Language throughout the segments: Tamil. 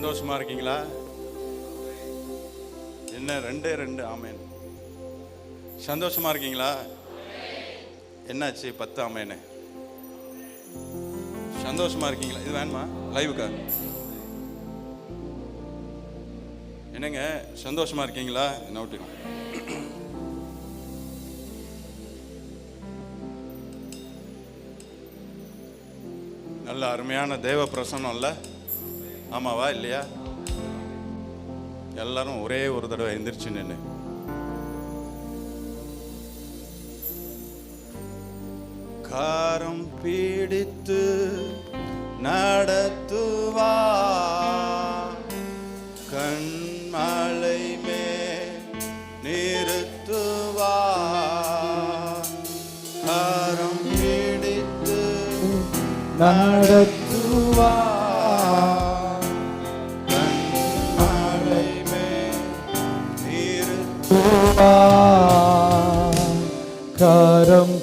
சந்தோஷமா இருக்கீங்களா? என்ன ரெண்டே ரெண்டு ஆமேன். சந்தோஷமா இருக்கீங்களா? என்னாச்சு 10 ஆமேனு? சந்தோஷமா இருக்கீங்களா? இது வேணுமா லைவுக்கா? என்னங்க சந்தோஷமா இருக்கீங்களா? நோட்டு நல்ல அருமையான தேவ பிரசன்னம் இல்ல? ஆமாவா இல்லையா? எல்லாரும் ஒரே ஒரு தடவை எந்திரிச்சு நின்று காரம் பீடித்து நடத்துவா கண்மலை மேல் நிறுத்துவா காரம் பீடித்து நடத்துவா கண்மலை மேல் நிறுத்துவா காரம்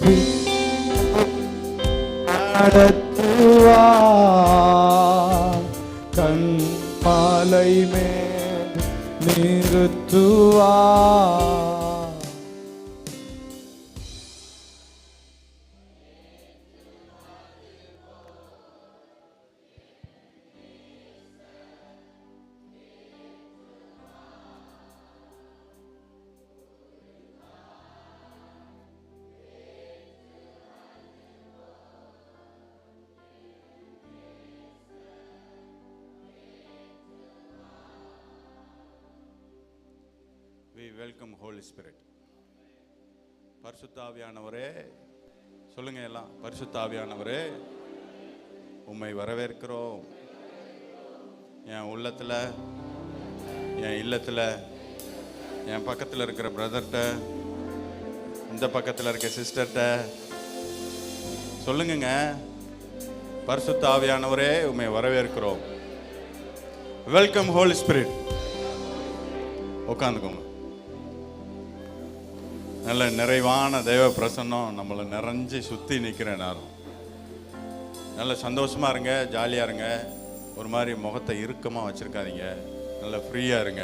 நடத்துவா கண்மாலை மேல் நிறுத்துவா. We welcome Holy Spirit. பரிசுத்த ஆவியானவரே சொல்லுங்க எல்லாம். பரிசுத்த ஆவியானவரே உம்மை வரவேற்கிறோம். என் உள்ளத்துல, என் இல்லத்துல, என் பக்கத்தில் இருக்கிற பிரதர்கிட்ட, இந்த பக்கத்தில் இருக்க சிஸ்டர்கிட்ட சொல்லுங்க. பரிசுத்த ஆவியானவரே உம்மை வரவேற்கிறோம். Welcome holy spirit. உட்காந்துக்கோங்க. நல்ல நிறைவான தெய்வ பிரசன்னம் நம்மளை நிறைஞ்சு சுற்றி நிற்கிற நேரம். நல்ல சந்தோஷமாக இருங்க, ஜாலியாக இருங்க. ஒரு மாதிரி முகத்தை இறுக்கமாக வச்சுருக்காதீங்க. நல்ல ஃப்ரீயாக இருங்க.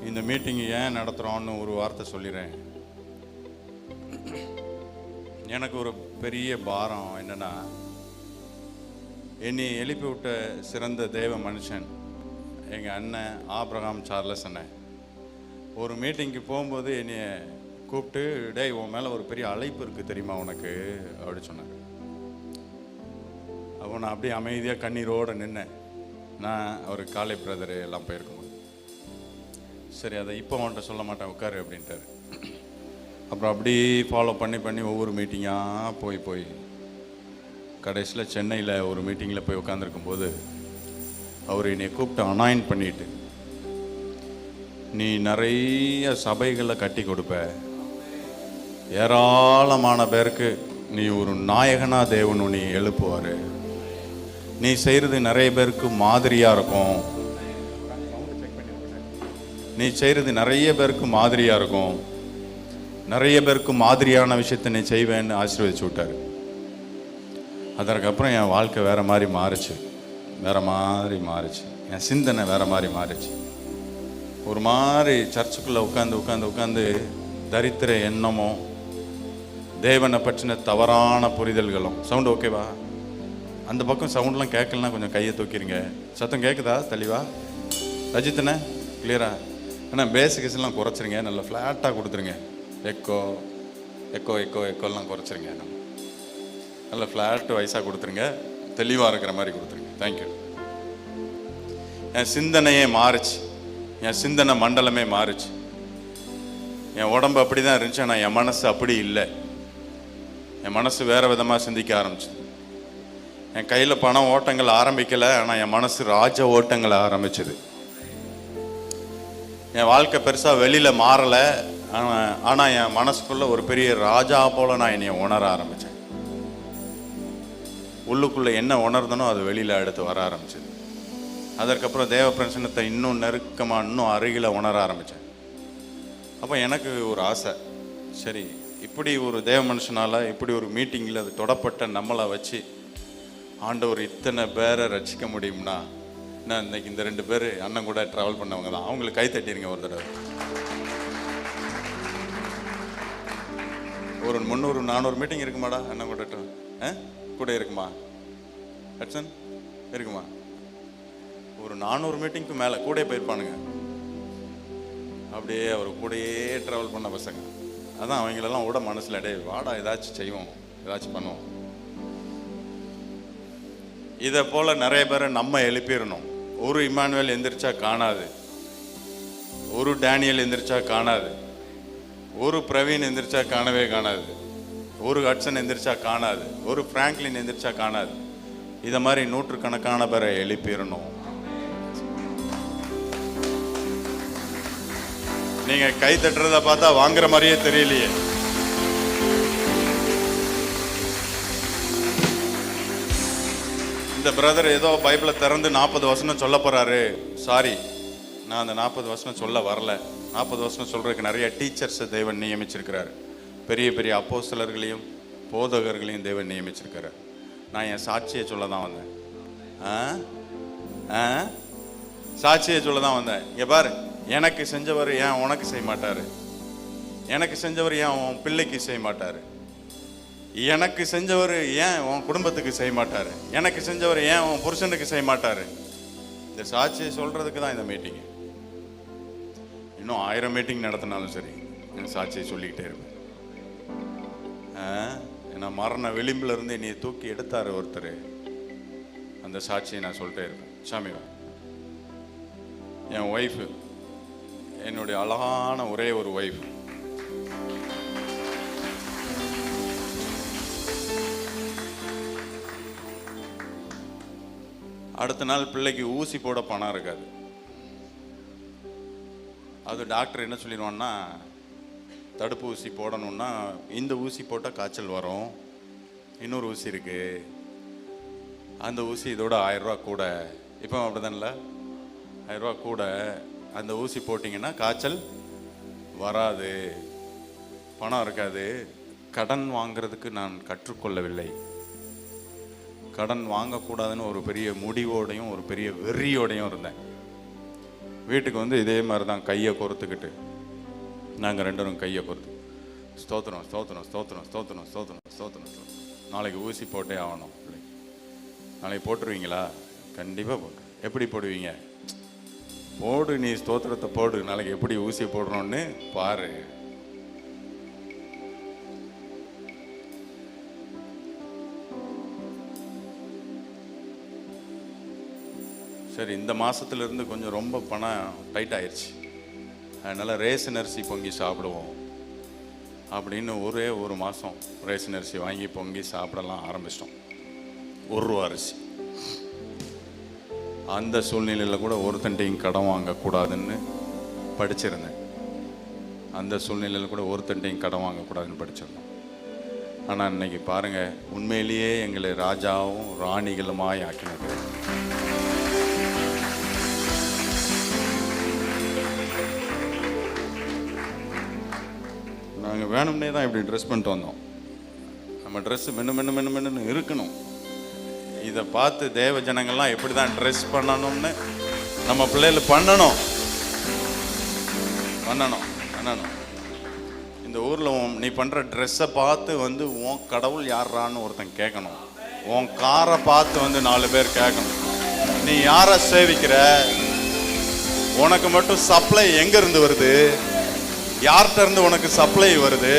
இந்த மீட்டிங் ஏன் நடத்துகிறோன்னு ஒரு வார்த்தை சொல்லிடுறேன். எனக்கு ஒரு பெரிய பாரம் என்னென்னா, என்னை எழுப்பி விட்ட சிறந்த தேவ மனுஷன் எங்கள் அண்ணன் ஆபிரகாம் சார்லஸ் அண்ணன் ஒரு மீட்டிங்க்கு போகும்போது என்னைய கூப்பிட்டு, டேய் உன் மேலே ஒரு பெரிய அழைப்பு இருக்குது தெரியுமா உனக்கு அப்படி சொன்னாங்க. அப்போ நான் அப்படியே அமைதியாக கண்ணீரோடு நின்னேன். நான் அவர் காலை பிரதரு எல்லாம் போயிருக்கும்போது, சரி அதை இப்போ அவன்கிட்ட சொல்ல மாட்டேன் உட்காரு அப்படின்ட்டாரு. அப்புறம் அப்படி ஃபாலோ பண்ணி ஒவ்வொரு மீட்டிங்காக போய் கடைசியில் சென்னையில் ஒரு மீட்டிங்கில் போய் உட்காந்துருக்கும்போது அவர் என்னை கூப்பிட்டு அனாயின் பண்ணிட்டு, நீ நிறைய சபைகளை கட்டி கொடுப்ப, ஏராளமான பேருக்கு நீ ஒரு நாயகனா தேவன் நீ எழுப்புவார், நீ செய்கிறது நிறைய பேருக்கு மாதிரியாக இருக்கும், நீ செய்கிறது நிறைய பேருக்கு மாதிரியாக இருக்கும், நிறைய பேருக்கு மாதிரியான விஷயத்தை நீ செய்வேன்னு ஆசீர்வதிச்சு விட்டார். அதற்கப்புறம் என் வாழ்க்கை வேறு மாதிரி மாறுச்சு. என் சிந்தனை வேறு மாதிரி மாறிச்சு. ஒரு மாதிரி சர்ச்சுக்குள்ளே உட்காந்து தரித்திர எண்ணமும் தேவனை பற்றின தவறான புரிதல்களும். சவுண்டு ஓகேவா? அந்த பக்கம் சவுண்ட்லாம் கேட்கலன்னா கொஞ்சம் கையை தூக்கிடுங்க. சத்தம் கேட்குதா தெளிவா? ரஜித்தண்ணே கிளியரா? ஆனால் பேசிக்ஸ்லாம் குறைச்சிருங்க. நல்லா ஃப்ளாட்டாக கொடுத்துருங்க. எக்கோலாம் குறைச்சிருங்க. நல்லா ஃப்ளாட்டு வயசாக கொடுத்துருங்க. தெளிவாக இருக்கிற மாதிரி கொடுத்துருங்க. தேங்க்யூ. என் சிந்தனையே மாறுச்சு. என் சிந்தனை மண்டலமே மாறுச்சு. என் உடம்பு அப்படி தான் இருந்துச்சு, ஆனால் என் மனசு அப்படி இல்லை. என் மனசு வேறு விதமாக சிந்திக்க ஆரம்பிச்சு. என் கையில் பணம் ஓட்டங்கள் ஆரம்பிக்கலை, ஆனால் என் மனசு ராஜ ஓட்டங்களை ஆரம்பிச்சுது. என் வாழ்க்கை பெருசாக வெளியில் மாறலை, ஆனால் என் மனசுக்குள்ளே ஒரு பெரிய ராஜா போல் நான் என்னை உணர ஆரம்பித்தேன். உள்ளுக்குள்ளே என்ன உணர்ந்தனோ அது வெளியில் எடுத்து வர ஆரம்பிச்சது. அதற்கப்புறம் தேவ பிரசன்னத்தை இன்னும் நெருக்கமாக, இன்னும் அருகில் உணர ஆரம்பித்தேன். அப்போ எனக்கு ஒரு ஆசை, சரி இப்படி ஒரு தேவ மனுஷனால் இப்படி ஒரு மீட்டிங்கில் அது தொடப்பட்ட நம்மளை வச்சு ஆண்டவர் இத்தனை பேரை ரட்சிக்க முடியும்னா நான் இன்னைக்கு இந்த 2 பேர் அண்ணன் கூட ட்ராவல் பண்ணவங்க தான். அவங்களுக்கு கை தட்டிருங்க ஒரு தடவை. ஒரு 300-400 மீட்டிங் இருக்குமாடா அண்ணன் கூட? கூட இருக்குமா ஹட்சன்? இருக்குமா? ஒரு 400 மீட்டிங்க்கு மேலே கூட போயிருப்பானுங்க. அப்படியே அவர் கூடயே ட்ராவல் பண்ண பசங்க. அதான் அவங்களெல்லாம் விட மனசில் டே வாடா ஏதாச்சும் செய்வோம், ஏதாச்சும் பண்ணுவோம். இதை போல் நிறைய பேரை நம்ம எழுப்பிடணும். ஒரு இமானுவேல் எந்திரிச்சா காணாது, ஒரு டேனியல் எந்திரிச்சா காணாது, ஒரு பிரவீன் எந்திரிச்சா காணவே காணாது, ஒரு ஹட்சன் எந்திரிச்சா காணாது, ஒரு பிராங்க்லின் எந்திரிச்சா காணாது. இதை மாதிரி 100கணக்கான பேரை எழுப்பிடணும். நீங்க கை தட்டுறத பார்த்தா வாங்குற மாதிரியே தெரியலையே. இந்த பிரதர் ஏதோ பைபிளை திறந்து 40 வசனம் சொல்ல போறாரு. சாரி, நான் அந்த 40 வசனம் சொல்ல வரல. 40 வசனம் சொல்றதுக்கு நிறைய டீச்சர்ஸ் தேவன் நியமிச்சிருக்கிறார். பெரிய பெரிய அப்போஸ்தலர்களையும் போதகர்களையும் தேவன் நியமிச்சிருக்கிறார். நான் என் சாட்சியை சொல்ல தான் வந்தேன். சாட்சியை சொல்ல தான் வந்தேன். இங்க பாரு, எனக்கு செஞ்சவர் ஏன் உனக்கு செய்ய மாட்டாரு? எனக்கு செஞ்சவர் ஏன் உன் பிள்ளைக்கு செய்ய மாட்டாரு? எனக்கு செஞ்சவர் ஏன் உன் குடும்பத்துக்கு செய்ய மாட்டாரு? எனக்கு செஞ்சவர் ஏன் உன் புருஷனுக்கு செய்ய மாட்டாரு? இந்த சாட்சியை சொல்றதுக்கு தான் இந்த மீட்டிங். இன்னும் 1000 மீட்டிங் நடத்தினாலும் சரி, இந்த சாட்சியை சொல்லிக்கிட்டே இருப்பேன். ஏன்னா மரண விளிம்புல இருந்து என்னை தூக்கி எடுத்தாரு ஒருத்தர். அந்த சாட்சியை நான் சொல்லிட்டே இருப்பேன். சாமி, என் ஒய்ஃபு, என்னுடைய அழகான ஒரே ஒரு ஒய்ஃப், அடுத்த நாள் பிள்ளைக்கு ஊசி போட பணம் இருக்காது. அது டாக்டர் என்ன சொல்லிடுவான்னா, தடுப்பு ஊசி போடணும்னா இந்த ஊசி போட்டால் காய்ச்சல் வரும், இன்னொரு ஊசி இருக்கு, அந்த ஊசி இதோட 1000 ரூபா கூட. இப்போ அப்படிதான்ல, 1000 ரூபா கூட. அந்த ஊசி போட்டிங்கன்னா காய்ச்சல் வராது, பணம் இருக்காது. கடன் வாங்கிறதுக்கு நான் கற்றுக்கொள்ளவில்லை. கடன் வாங்கக்கூடாதுன்னு ஒரு பெரிய முடிவோடையும் ஒரு பெரிய வெறியோடையும் இருந்தேன். வீட்டுக்கு வந்து இதே மாதிரி தான் கையை கோர்த்துக்கிட்டு நாங்கள் 2 பேரும் கையை கோர்த்து ஸ்தோத்திரம் ஸ்தோத்திரம் ஸ்தோத்திரம் ஸ்தோத்திரம் ஸ்தோத்திரம் ஸ்தோத்திரம். நாளைக்கு ஊசி போட்டே ஆகணும். நாளைக்கு போட்டுருவீங்களா? கண்டிப்பாக போட்டு. எப்படி போடுவீங்க? போடு, நீ ஸ்தோத்திரத்தை போடு, நாளைக்கு எப்படி ஊசி போடுறோன்னு பாரு. சரி, இந்த மாசத்துல இருந்து கொஞ்சம் ரொம்ப பணம் டைட் ஆயிடுச்சு, அதனால ரேஷன் அரிசி பொங்கி சாப்பிடுவோம் அப்படின்னு ஒரே ஒரு மாதம் ரேஷன் அரிசி வாங்கி பொங்கி சாப்பிடலாம் ஆரம்பிச்சிட்டோம். 1 ரூபா அரிசி. அந்த சூழ்நிலையில் கூட ஒருத்தன்ட்டையும் கடன் வாங்கக்கூடாதுன்னு படிச்சிருந்தேன். அந்த சூழ்நிலையில் கூட ஒருத்தன்ட்டையும் கடன் வாங்கக்கூடாதுன்னு படிச்சிருந்தோம். ஆனால் இன்னைக்கு பாருங்கள், உண்மையிலேயே எங்களை ராஜாவும் ராணிகளுமாய் ஆக்கினது. நாங்கள் வேணும்னே தான் இப்படி ட்ரெஸ் பண்ணிட்டு வந்தோம். நம்ம ட்ரெஸ்ஸு மென்னு இருக்கணும். இதை பார்த்து தேவ ஜனங்கள்லாம் எப்படி தான் ட்ரெஸ் பண்ணணும்னு நம்ம பிள்ளைகள் பண்ணணும். இந்த ஊரில் நீ பண்ணுற ட்ரெஸ்ஸை பார்த்து வந்து உன் கடவுள் யாரான்னு ஒருத்தன் கேட்கணும். உன் காரை பார்த்து வந்து 4 பேர் கேட்கணும், நீ யாரை சேவிக்கிற? உனக்கு மட்டும் சப்ளை எங்கேருந்து வருது? யார்கிட்ட இருந்து உனக்கு சப்ளை வருது?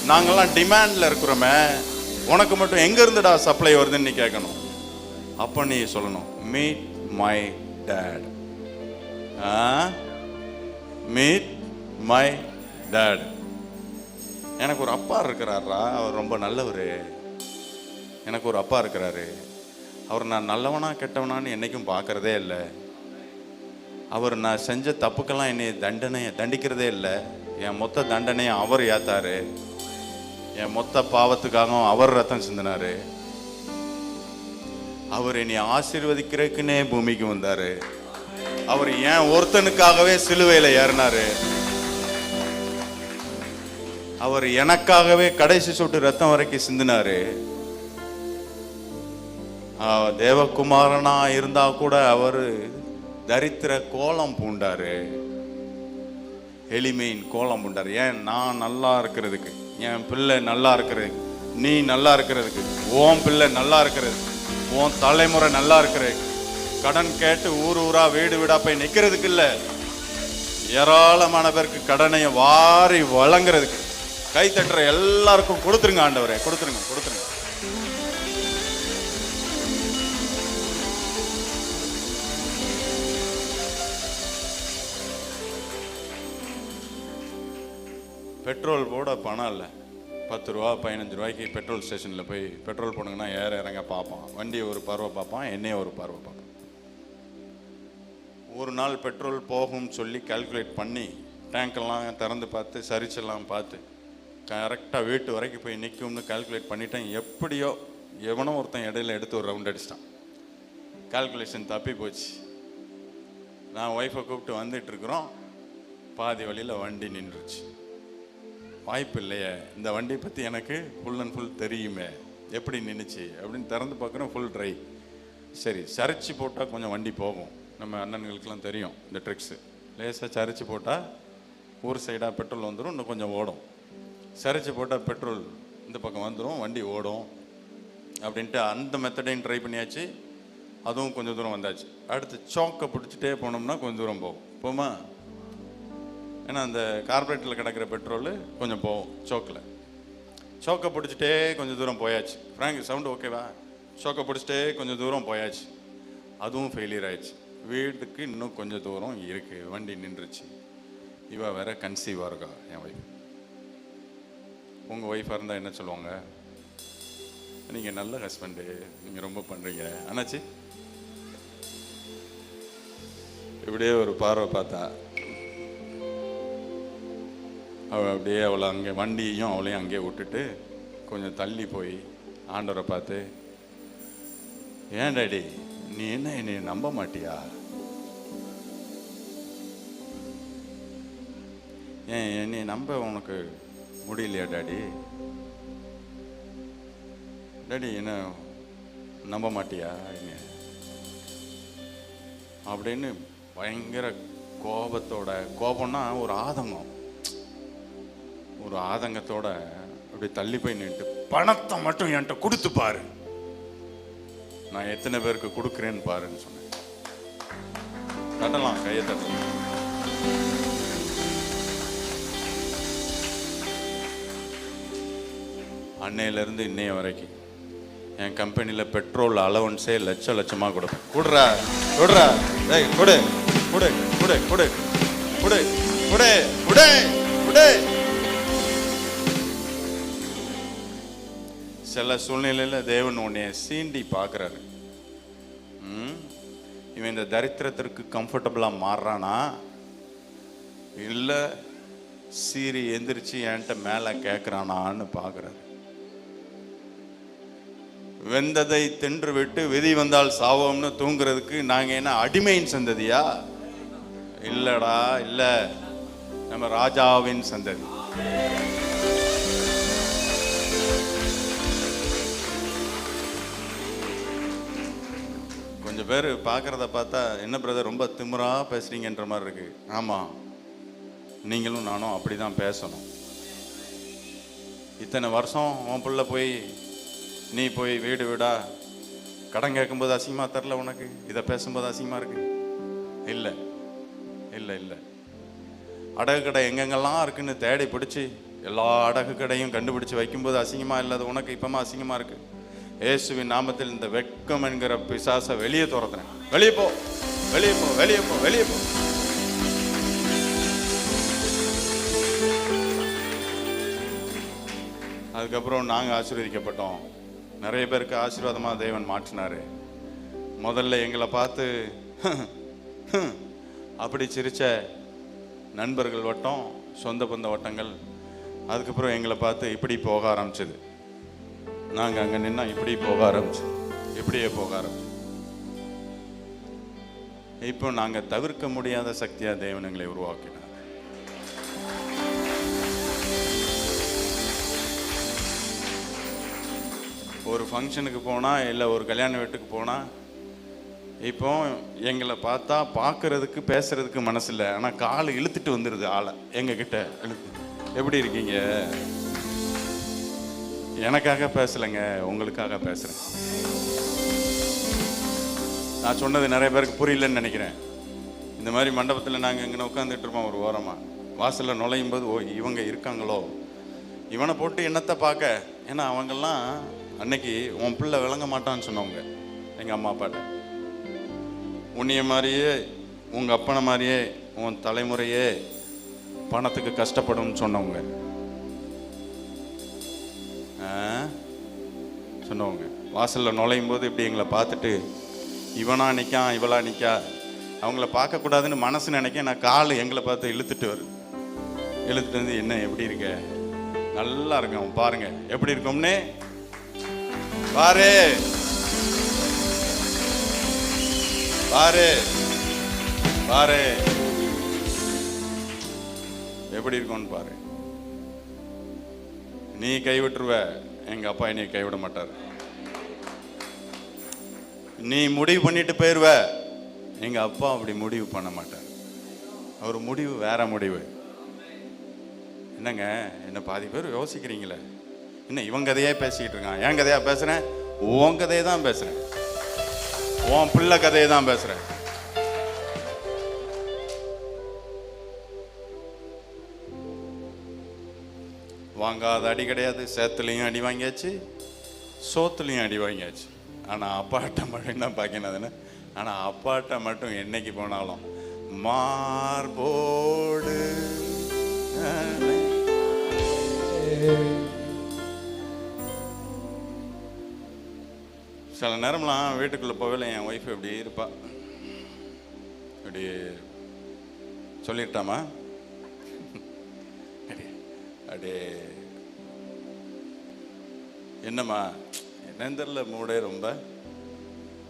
நாங்கள்லாம் டிமாண்டில் இருக்கிறோமே, உனக்கு மட்டும் எங்கேருந்துடா சப்ளை வருதுன்னு நீ கேட்கணும். அப்போ நீ சொல்லணும், meet my dad. Meet my dad. எனக்கு ஒரு அப்பா இருக்கிறாரா, அவர் ரொம்ப நல்லவர். எனக்கு ஒரு அப்பா இருக்கிறாரு, அவர் நான் நல்லவனா கெட்டவனான்னு என்றைக்கும் பார்க்குறதே இல்லை. அவர் நான் செஞ்ச தப்புக்கெல்லாம் என்னை தண்டிக்கிறதே இல்லை. என் மொத்த தண்டனையை அவர் ஏத்தாரு. என் மொத்த பாவத்துக்காகவும் அவர் ரத்தம் சிந்தினாரு. அவர் என்னை ஆசீர்வதிக்கிறதுக்குன்னே பூமிக்கு வந்தாரு. அவர் ஏன் ஒருத்தனுக்காகவே சிலுவையில் ஏறினாரு. அவர் எனக்காகவே கடைசி சொட்டு ரத்தம் வரைக்கும் சிந்தினாரு. தேவகுமாரனா இருந்தா கூட அவர் தரித்திர கோலம் பூண்டாரு, எளிமையின் கோலம் பூண்டாரு. ஏன்? நான் நல்லா இருக்கிறதுக்கு, என் பிள்ளை நல்லா இருக்கிறதுக்கு, நீ நல்லா இருக்கிறதுக்கு, உன் பிள்ளை நல்லா இருக்கிறதுக்கு, உன் தலைமுறை நல்லா இருக்கிறதுக்கு, கடன் கேட்டு ஊர் ஊரா வீடு வீடா போய் நிற்கிறதுக்கு இல்லை, ஏராளமான பேருக்கு கடனை வாரி வழங்குறதுக்கு. கை தட்டுற எல்லாருக்கும் கொடுத்துருங்க ஆண்டவரே, கொடுத்துருங்க கொடுத்துருங்க. பெட்ரோல் போட பணம் இல்லை, 10 ரூபா 15 ரூபாய்க்கு பெட்ரோல் ஸ்டேஷனில் போய் பெட்ரோல் போடுங்கன்னா ஏற இறங்க பார்ப்பான். வண்டியை ஒரு பார்வை பார்ப்பான், என்னையே ஒரு பார்வை பார்ப்பான். ஒரு நாள் பெட்ரோல் போகும்னு சொல்லி கால்குலேட் பண்ணி டேங்கெல்லாம் திறந்து பார்த்து சரிச்செல்லாம் பார்த்து கரெக்டாக வீட்டு வரைக்கும் போய் நிற்கும்னு கால்குலேட் பண்ணிட்டேன். எப்படியோ எவனோ ஒருத்தன் இடையில எடுத்து ஒரு ரவுண்ட் அடிச்சிட்டான். கால்குலேஷன் தப்பி போச்சு. நான் ஒய்ஃபை கூப்பிட்டு வந்துட்டுருக்குறோம், பாதி வழியில் வண்டி நின்றுச்சு. வாய்ப்பு இல்லையே, இந்த வண்டியை பற்றி எனக்கு ஃபுல் அண்ட் ஃபுல் தெரியுமே, எப்படி நின்றுச்சு அப்படின்னு திறந்து பார்க்குறோம், ஃபுல் ட்ரை. சரி, சரிச்சு போட்டால் கொஞ்சம் வண்டி போகும், நம்ம அண்ணன்களுக்கெல்லாம் தெரியும் இந்த ட்ரிக்ஸு. லேசாக சரிச்சு போட்டால் ஊர் சைடாக பெட்ரோல் வந்துடும், இன்னும் கொஞ்சம் ஓடும். சரிச்சு போட்டால் பெட்ரோல் இந்த பக்கம் வந்துடும், வண்டி ஓடும் அப்படின்ட்டு அந்த மெத்தடையும் ட்ரை பண்ணியாச்சு. அதுவும் கொஞ்சம் தூரம் வந்தாச்சு. அடுத்து சோக்கை பிடிச்சிட்டே போனோம்னா கொஞ்சம் தூரம் போமா, ஏன்னா அந்த கார்பரேட்டில் கிடக்கிற பெட்ரோல் கொஞ்சம் போகும் சோக்கில். சோக்கை பிடிச்சிட்டே கொஞ்சம் தூரம் போயாச்சு. ஃப்ராங்க் சவுண்டு ஓகேவா? சோக்கை பிடிச்சிட்டே கொஞ்சம் தூரம் போயாச்சு, அதுவும் ஃபெயிலியர் ஆயிடுச்சு. வீட்டுக்கு இன்னும் கொஞ்சம் தூரம் இருக்குது, வண்டி நின்றுச்சு. இவ வேற கன்சீவாக இருக்கா என் ஒய்ஃப். உங்கள் ஒய்ஃபாக இருந்தால் என்ன சொல்லுவாங்க? நீங்கள் நல்ல ஹஸ்பண்டு, நீங்கள் ரொம்ப பண்ணுறீங்க அண்ணாச்சி. இப்படியே ஒரு பார்வை பார்த்தா அவள் அப்படியே அவளை அங்கே வண்டியையும் அவளையும் அங்கேயே விட்டுட்டு கொஞ்சம் தள்ளி போய் ஆண்டவரை பார்த்து, ஏன் டாடி நீ என்ன என்னை நம்ப மாட்டியா? ஏன் என்னை நம்ப உனக்கு முடியலையா டாடி? டாடி என்ன நம்ப மாட்டியா என்ன அப்படின்னு பயங்கர கோபத்தோட, கோபம்னா ஒரு ஆதங்கம், ஒரு ஆதங்கத்தோட அப்படி தள்ளி போய் நின்று, பணத்தை மட்டும் என்கிட்ட கொடுத்து பாரு, நான் எத்தனை பேருக்கு கொடுக்குறேன்னு பாருன்னு சொன்னேன். தட்டலாம், கையை தட்டலாம். அன்னையிலேருந்து இன்னைய வரைக்கும் என் கம்பெனியில் பெட்ரோல் அலவன்ஸே லட்சமாக கொடுப்பேன். கொடுறா கொடுறா, டேய் கொடு கொடு கொடு கொடு கொடு கொடு கொடு கொடு. சில சூழ்நிலையில் தேவன் உன்னைய சீண்டி பார்க்குறாரு. இவன் இந்த தரித்திரத்திற்கு கம்ஃபர்டபுளாக மாறுறானா, இல்லை சீரி எந்திரிச்சு என்கிட்ட மேலே கேட்குறானான்னு பார்க்குறாரு. வெந்ததை தின்று விட்டு விதி வந்தால் சாவோம்னு தூங்குறதுக்கு நாங்கள் என்ன அடிமையின் சந்ததியா? இல்லடா இல்லை, நம்ம ராஜாவின் சந்ததி. கொஞ்சம் பேர் பார்க்குறத பார்த்தா என்ன பிரதர் ரொம்ப திமிரா பேசுறீங்கன்ற மாதிரி இருக்கு. ஆமாம், நீங்களும் நானும் அப்படி தான் பேசணும். இத்தனை வருஷம் உன் பிள்ளை போய் நீ போய் வீடு வீடா கடன் கேட்கும்போது அசிங்கமாக தரல உனக்கு, இதை பேசும்போது அசிங்கமாக இருக்கு? இல்லை இல்லை இல்லை. அடகு கடை எங்கெங்கெல்லாம் இருக்குன்னு தேடி பிடிச்சி எல்லா அடகு கடையும் கண்டுபிடிச்சி வைக்கும்போது அசிங்கமாக இல்லாத உனக்கு இப்போமா அசிங்கமாக இருக்கு. இயேசுவின் நாமத்தில் இந்த வெட்கம் என்கிற பிசாசை வெளியே துரத்துறேன். வெளியே போ, வெளியே போ, வெளியே போ, வெளியே போ. அதுக்கப்புறம் நாங்கள் ஆசீர்வதிக்கப்பட்டோம். நிறைய பேருக்கு ஆசீர்வாதமாக தேவன் மாற்றினாரு. முதல்ல எங்களை பார்த்து அப்படி சிரிச்ச நண்பர்கள் வட்டம், சொந்த பந்த வட்டங்கள், அதுக்கப்புறம் எங்களை பார்த்து இப்படி போக ஆரம்பிச்சது. நாங்கள் அங்கே நின்னா இப்படி போக ஆரம்பிச்சு, இப்படியே போக ஆரம்பிச்சு. இப்போ நாங்கள் தவிர்க்க முடியாத சக்தியாக தேவன் எங்களை உருவாக்கினார். ஒரு ஃபங்க்ஷனுக்கு போனால் இல்லை ஒரு கல்யாண வீட்டுக்கு போனால் இப்போ எங்களை பார்த்தா பார்க்கறதுக்கு பேசுறதுக்கு மனசு இல்லை, ஆனால் கால் இழுத்துட்டு வந்துடுது ஆளை எங்ககிட்ட இழுத்து. எப்படி இருக்கீங்க? எனக்காக பேசலைங்க, உங்களுக்காக பேசுகிறேன். நான் சொன்னது நிறைய பேருக்கு புரியலன்னு நினைக்கிறேன். இந்த மாதிரி மண்டபத்தில் நாங்கள் இங்கே உட்காந்துட்டு இருப்போம் ஒரு ஓரமாக, வாசலில் நுழையும் போது ஓ இவங்க இருக்காங்களோ, இவனை போட்டு என்னத்தை பார்க்க. ஏன்னா அவங்கெல்லாம் அன்னைக்கு உன் பிள்ளை விளங்க மாட்டான்னு சொன்னவங்க எங்கள் அம்மா அப்பாட்ட. உன்னைய மாதிரியே உங்கள் அப்பனை மாதிரியே உன் தலைமுறையே பணத்துக்கு கஷ்டப்படும்னு சொன்னவங்க சொன்னவங்க. வாசலில் நுழையும் போது இப்படி எங்களை பார்த்துட்டு இவனா நிற்கான் இவளா நிற்கா, அவங்கள பார்க்கக்கூடாதுன்னு மனசு நினைக்க, நான் கால் எங்களை பார்த்து இழுத்துட்டு வந்து என்ன எப்படி இருக்க, நல்லா இருக்கோம் பாருங்க எப்படி இருக்கோம்னே பாரு பாரு பாரு எப்படி இருக்கோன்னு பாரு. நீ கைவிட்டுருவ, எங்க அப்பா என்னை கைவிட மாட்டார். நீ முடிவு பண்ணிட்டு போயிருவ, எங்க அப்பா அப்படி முடிவு பண்ண மாட்டார். அவர் முடிவு வேற முடிவு. என்னங்க என்ன பாதி பேர் யோசிக்கிறீங்களே, என்ன இவன் கதையே பேசிக்கிட்டு இருக்கான், என் கதையா பேசுறேன்? உன் கதையை தான் பேசுறேன், உன் பிள்ளை கதையை தான் பேசுறேன். வாங்காத அடி கிடையாது, சேத்துலையும் அடி வாங்கியாச்சு, சோத்துலையும் அடி வாங்கியாச்சு. ஆனால் அப்பாட்ட மட்டும் என்ன பார்க்கணுதுன்னு, ஆனால் அப்பாட்ட மட்டும் என்னைக்கு போனாலும் மார்போடு. சில நேரம்லாம் வீட்டுக்குள்ளே போகல என் ஒய்ஃப் எப்படி இருப்பா, இப்படி சொல்லிட்டாமா அப்படியே என்னம்மா என்னன்னு தெரியல, மூடே ரொம்ப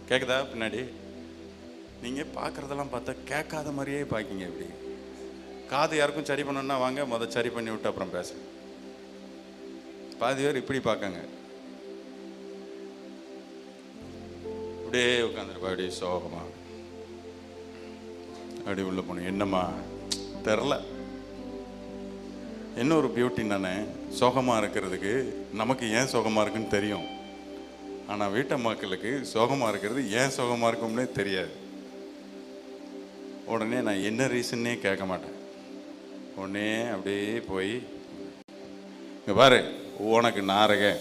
கேட்குதா பின்னாடி. நீங்கள் பார்க்குறதெல்லாம் பார்த்தா கேட்காத மாதிரியே பார்க்கிங்க. இப்படி காது யாருக்கும் சரி பண்ணணுன்னா வாங்க சரி பண்ணி விட்டு அப்புறம் பேச. பாதி பேர் இப்படி பார்க்கங்க, அப்படியே உட்காந்துருப்பா அப்படியே சோகமா. அப்படி உள்ள போனோம், என்னம்மா தெரில. என்ன ஒரு பியூட்டி தானே சோகமாக இருக்கிறதுக்கு. நமக்கு ஏன் சோகமாக இருக்குன்னு தெரியும், ஆனால் வீட்டு மக்களுக்கு சோகமாக இருக்கிறது ஏன் சோகமாக இருக்கும்னே தெரியாது. உடனே நான் என்ன ரீசன்னே கேட்க மாட்டேன். உடனே அப்படியே போய் இங்கே பாரு, உனக்கு நான் இருக்கேன்,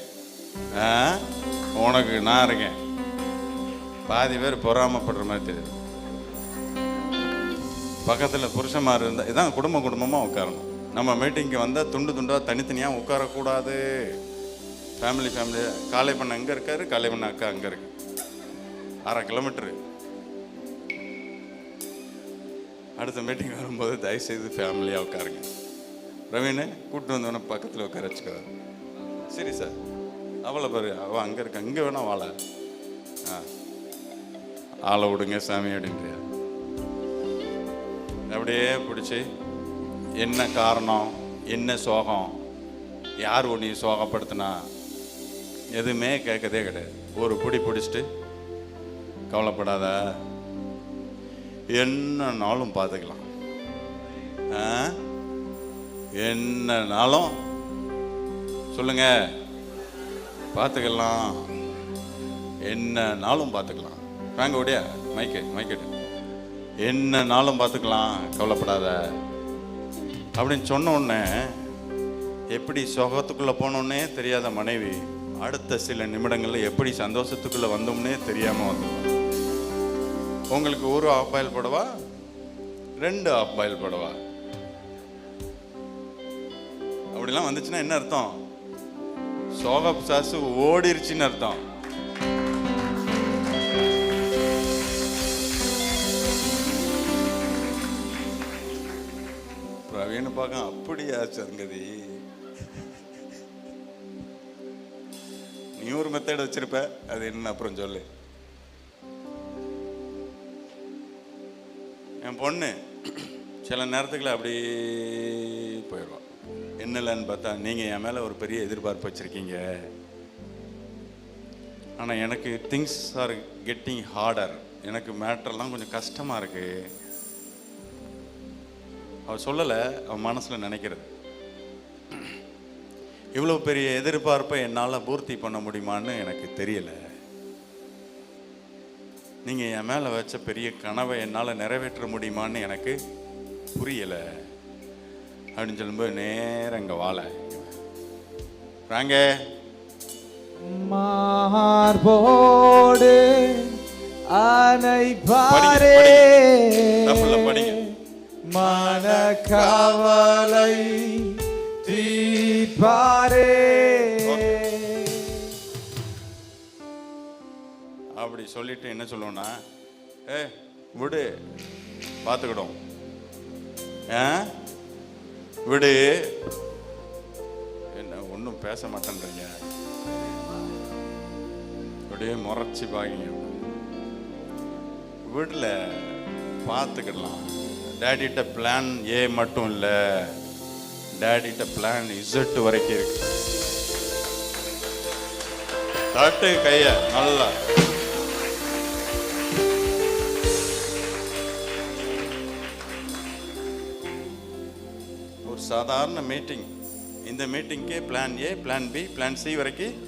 உனக்கு நான் இருக்கேன். பாதி பேர் பொறாமப்படுற மாதிரி தெரியுது. பக்கத்தில் புருஷன்மார் இருந்தால் இதான் குடும்பமாக உட்காரணும். நம்ம மீட்டிங்க்கு வந்தால் துண்டு துண்டாக தனித்தனியாக உட்காரக்கூடாது. ஃபேமிலி காலை பண்ண அங்கே இருக்காரு, காலை பண்ண அக்கா அங்கே இருக்கு, 1/2 கிலோமீட்டரு. அடுத்த மீட்டிங் வரும்போது தயவுசெய்து ஃபேமிலியாக உட்காருங்க. ரவீனை கூப்பிட்டு வந்தவன பக்கத்தில் உட்கார வச்சுக்கிறார். சரி சார், அவளை பாரு, அவள் அங்கே இருக்க, அங்கே வேணா வாழ ஆளை விடுங்க சாமி அப்படின்றியா. அப்படியே பிடிச்சி என்ன காரணம், என்ன சோகம், யார் ஒன்றையும் சோகப்படுத்தினா எதுவுமே கேட்கதே கிடையாது. ஒரு பிடிச்சிட்டு கவலைப்படாத, என்னன்னாலும் பார்த்துக்கலாம், என்னன்னாலும் சொல்லுங்க பார்த்துக்கலாம், என்னன்னாலும் பார்த்துக்கலாம். வாங்க ஓடியா மைக்கெட்டு, என்னன்னாலும் பார்த்துக்கலாம், கவலைப்படாத அப்படின்னு சொன்ன உடனே எப்படி சோகத்துக்குள்ளே போனோன்னே தெரியாத மனைவி அடுத்த சில நிமிடங்களில் எப்படி சந்தோஷத்துக்குள்ளே வந்தோம்னே தெரியாமல் வந்துடும். உங்களுக்கு ஒரு ஆஃப் பாயில் போடவா, 2 ஆஃப் பாயில் போடவா, அப்படிலாம் வந்துச்சுன்னா என்ன அர்த்தம்? சோக சாசு ஓடிருச்சுன்னு அர்த்தம். பிரவீன் பார்க்க அப்படியா சங்கதி, நீ ஒரு மெத்தட் வச்சிருப்ப, அது என்ன அப்புறம் சொல்லு. என் பொண்ணு சில நேரத்துக்குள்ள அப்படி போயிடுவான். என்னலன்னு பார்த்தா, நீங்கள் என் மேலே ஒரு பெரிய எதிர்பார்ப்பு வச்சுருக்கீங்க, ஆனால் எனக்கு திங்ஸ் ஆர் கெட்டிங் ஹார்டர். எனக்கு மேட்டர்லாம் கொஞ்சம் கஷ்டமாக இருக்கு. அவர் சொல்லலை, அவன் மனசில் நினைக்கிறது. இவ்வளோ பெரிய எதிர்பார்ப்பை என்னால் பூர்த்தி பண்ண முடியுமான்னு எனக்கு தெரியலை. நீங்கள் என் மேலே வச்ச பெரிய கனவை என்னால் நிறைவேற்ற முடியுமான்னு எனக்கு புரியலை அப்படின்னு சொல்லும்போது நேரம் இங்கே வாழ ராங்க மார்போடு அணைப்பாரே மன கவலை தீர்ப்பாரே. அப்படி சொல்லிட்டு என்ன சொல்லுவோன்னா, விடு பார்த்துக்கிடும், விடு. என்ன ஒன்றும் பேச மாட்டேன்றீங்க, அப்படியே முறைச்சி பாக்கிங்க. வீட்டில் பார்த்துக்கிடலாம். டேடிட்ட பிளான் ஏ மட்டும் இல்லை, டேடிட்ட பிளான் இசட் வரைக்கும் இருக்கு. தட்டு கைய நல்லா. ஒரு சாதாரண மீட்டிங். இந்த மீட்டிங்கே plan A, plan B, plan C வரைக்கும்.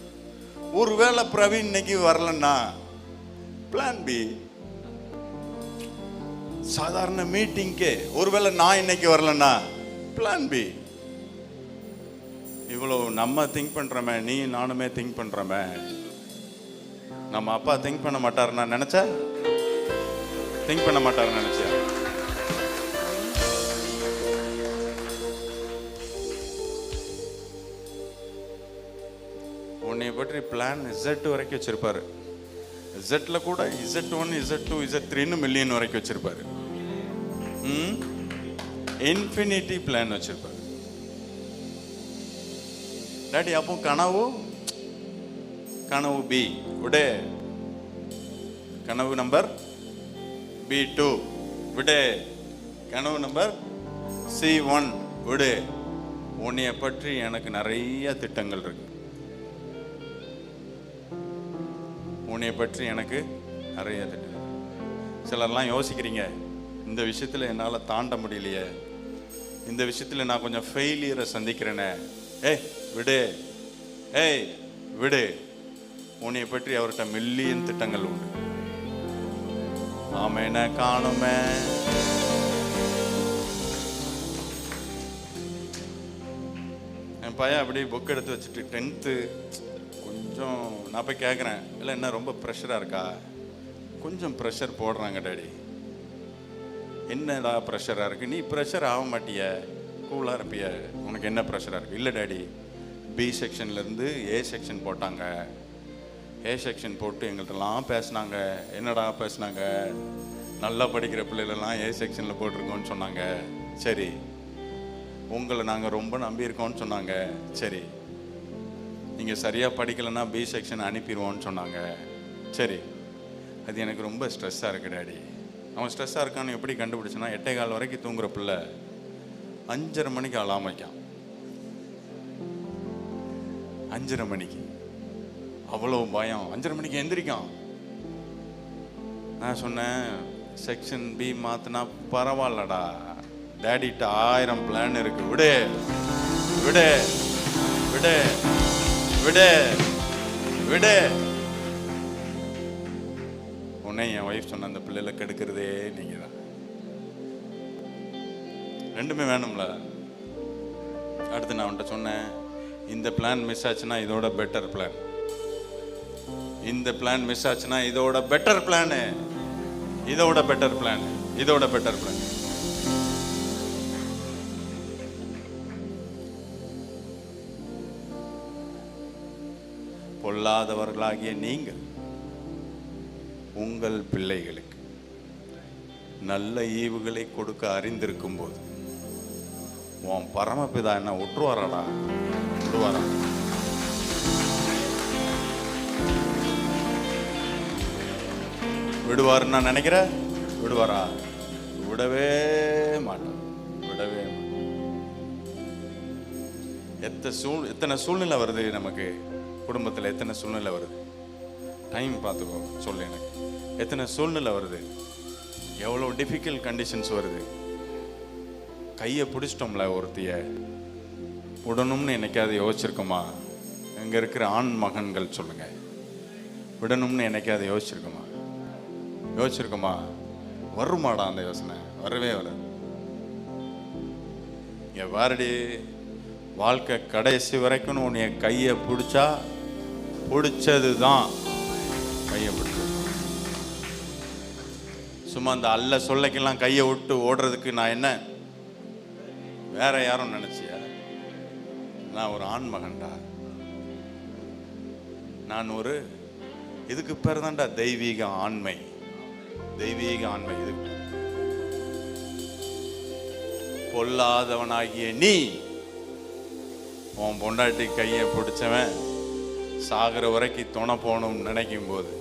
ஒருவேளை பிரவீன் இன்னைக்கு வரலன்னா பிளான் பி. சாதாரண மீட்டிங்கே ஒருவேளை நான் இன்னைக்கு வரலன்னா பிளான் பி. இவ்வளோ நம்ம திங்க் பண்றோமே, நீ நானுமே திங்க் பண்றோமே. நம்ம அப்பா திங்க் பண்ண மாட்டாருன்னா நினைச்ச, திங்க் பண்ண மாட்டாருன்னு நினைச்ச. உன்னை பற்றி பிளான் Z வரைக்கும் வச்சிருப்பாரு. Z கூட Z1, Z2, Z3 மில்லியன் வரைக்கும் வச்சிருப்பாரு. இன்ஃபினிட்டி பிளான் வச்சிருப்பாரு டாடி. அப்போ கனவு பி விடு, கனவு நம்பர் B2 விடு, கனவு நம்பர் C1 விடு. உன்னைய பற்றி எனக்கு நிறைய திட்டங்கள் இருக்கு. உன்னைய பற்றி எனக்கு நிறைய திட்டங்கள். சிலர்லாம் யோசிக்கிறீங்க, இந்த விஷயத்தில் என்னால் தாண்ட முடியலையே, இந்த விஷயத்தில் நான் கொஞ்சம் ஃபெயிலியரை சந்திக்கிறேனே. விடு, விடு. உன்னைய பற்றி அவர்கிட்ட மில்லியன் திட்டங்கள் உண்டு. ஆமேன காணுமே. என் பையன் அப்படியே புக் எடுத்து வச்சுட்டு 10th கொஞ்சம் நான் போய் கேட்குறேன், இல்லை என்ன ரொம்ப ப்ரெஷராக இருக்கா? கொஞ்சம் ப்ரெஷர் போடுறாங்க டாடி. என்னடா ப்ரெஷராக இருக்குது? நீ ப்ரெஷர் ஆக மாட்டிய, கூலாக இருப்பிய, உனக்கு என்ன ப்ரெஷராக இருக்குது? இல்லை டாடி, பி செக்ஷன்லேருந்து ஏ செக்ஷன் போட்டாங்க. ஏ செக்ஷன் போட்டு எங்கள்கிட்டலாம் பேசினாங்க. என்னடா பேசினாங்க? நல்லா படிக்கிற பிள்ளைகளெல்லாம் ஏ செக்ஷனில் போட்டிருக்கோன்னு சொன்னாங்க. சரி, உங்களை நாங்கள் ரொம்ப நம்பியிருக்கோன்னு சொன்னாங்க. சரி, நீங்கள் சரியாக படிக்கலைன்னா பி செக்ஷன் அனுப்பிடுவோன்னு சொன்னாங்க. சரி, அது எனக்கு ரொம்ப ஸ்ட்ரெஸ்ஸாக இருக்குது டாடி. அவன் ஸ்ட்ரெஸ்ஸாக இருக்கான்னு எப்படி கண்டுபிடிச்சனா, 8:15 வரைக்கும் தூங்குற பிள்ளை 5:30 மணிக்கு அலாம் வைக்கான். 5:30 மணிக்கு அவ்வளோ பயம். 5:30 மணிக்கு எந்திரிக்கான். நான் சொன்னேன், செக்ஷன் பி மாற்றினா பரவாயில்லடா, டேடிட்ட 1000 பிளான் இருக்கு. விடு விடு விடு விடு விடு. உன்னை என் ஒய்ஃப் சொன்ன, அந்த பிள்ளைகளை கெடுக்கிறதே நீங்க தான். ரெண்டுமே வேணும்ல. அடுத்து நான் அவன்கிட்ட சொன்னேன், இந்த பிளான் மிஸ் ஆச்சுன்னா இதோட பெட்டர் பிளான், இந்த பிளான் மிஸ் ஆச்சுன்னா இதோட பெட்டர் பிளானு, இதோட பெட்டர் பிளான், இதோட பெட்டர் பிளான். பொல்லாதவர்களாகிய நீங்கள் உங்கள் பிள்ளைகளுக்கு நல்ல ஈவுகளை கொடுக்க அறிந்திருக்கும் போது உன் பரமபிதா என்ன விட்டுருவாராடா? விடுவாரா? விடுவாருன்னு நான் நினைக்கிறேன். விடுவாரா? விடவே மாட்டான், விடவே மாட்டான். எத்தனை சூழ்நிலை வருது நமக்கு குடும்பத்தில், எத்தனை சூழ்நிலை வருது. டைம் பார்த்துக்கோ சொல்லு. எனக்கு எத்தனை சூழ்நிலை வருது, எவ்வளோ டிஃபிகல்ட் கண்டிஷன்ஸ் வருது. கையை பிடிச்சிட்டோம்ல ஒருத்திய, விடணும்னு என்னைக்காவது யோசிச்சிருக்கோமா? இங்கே இருக்கிற ஆண் மகன்கள் சொல்லுங்க, விடணும்னு என்னைக்காவது யோசிச்சிருக்கோமா? வருமாடா அந்த யோசனை? வரவே வராது. வாரடி வாழ்க்கை கடைசி வரைக்கும் உன்னைய கையை பிடிச்சா பிடிச்சது தான். கையை பிடிச்சது சும்மா அந்த அல்ல சொல்லைக்கெல்லாம் கையை விட்டு ஓடுறதுக்கு நான் என்ன வேற யாரும் நினைச்சியா? நான் ஒரு ஆண் மகன்டா. நான் ஒரு இதுக்கு பேர் தான்டா தெய்வீக ஆண்மை. தெய்வீக ஆண்மை இது. பொல்லாதவனாகிய நீ உன் பொண்டாட்டி கையை பிடிச்சவன் சாகிற வரைக்கும் துணை போகணும்னு நினைக்கும் போது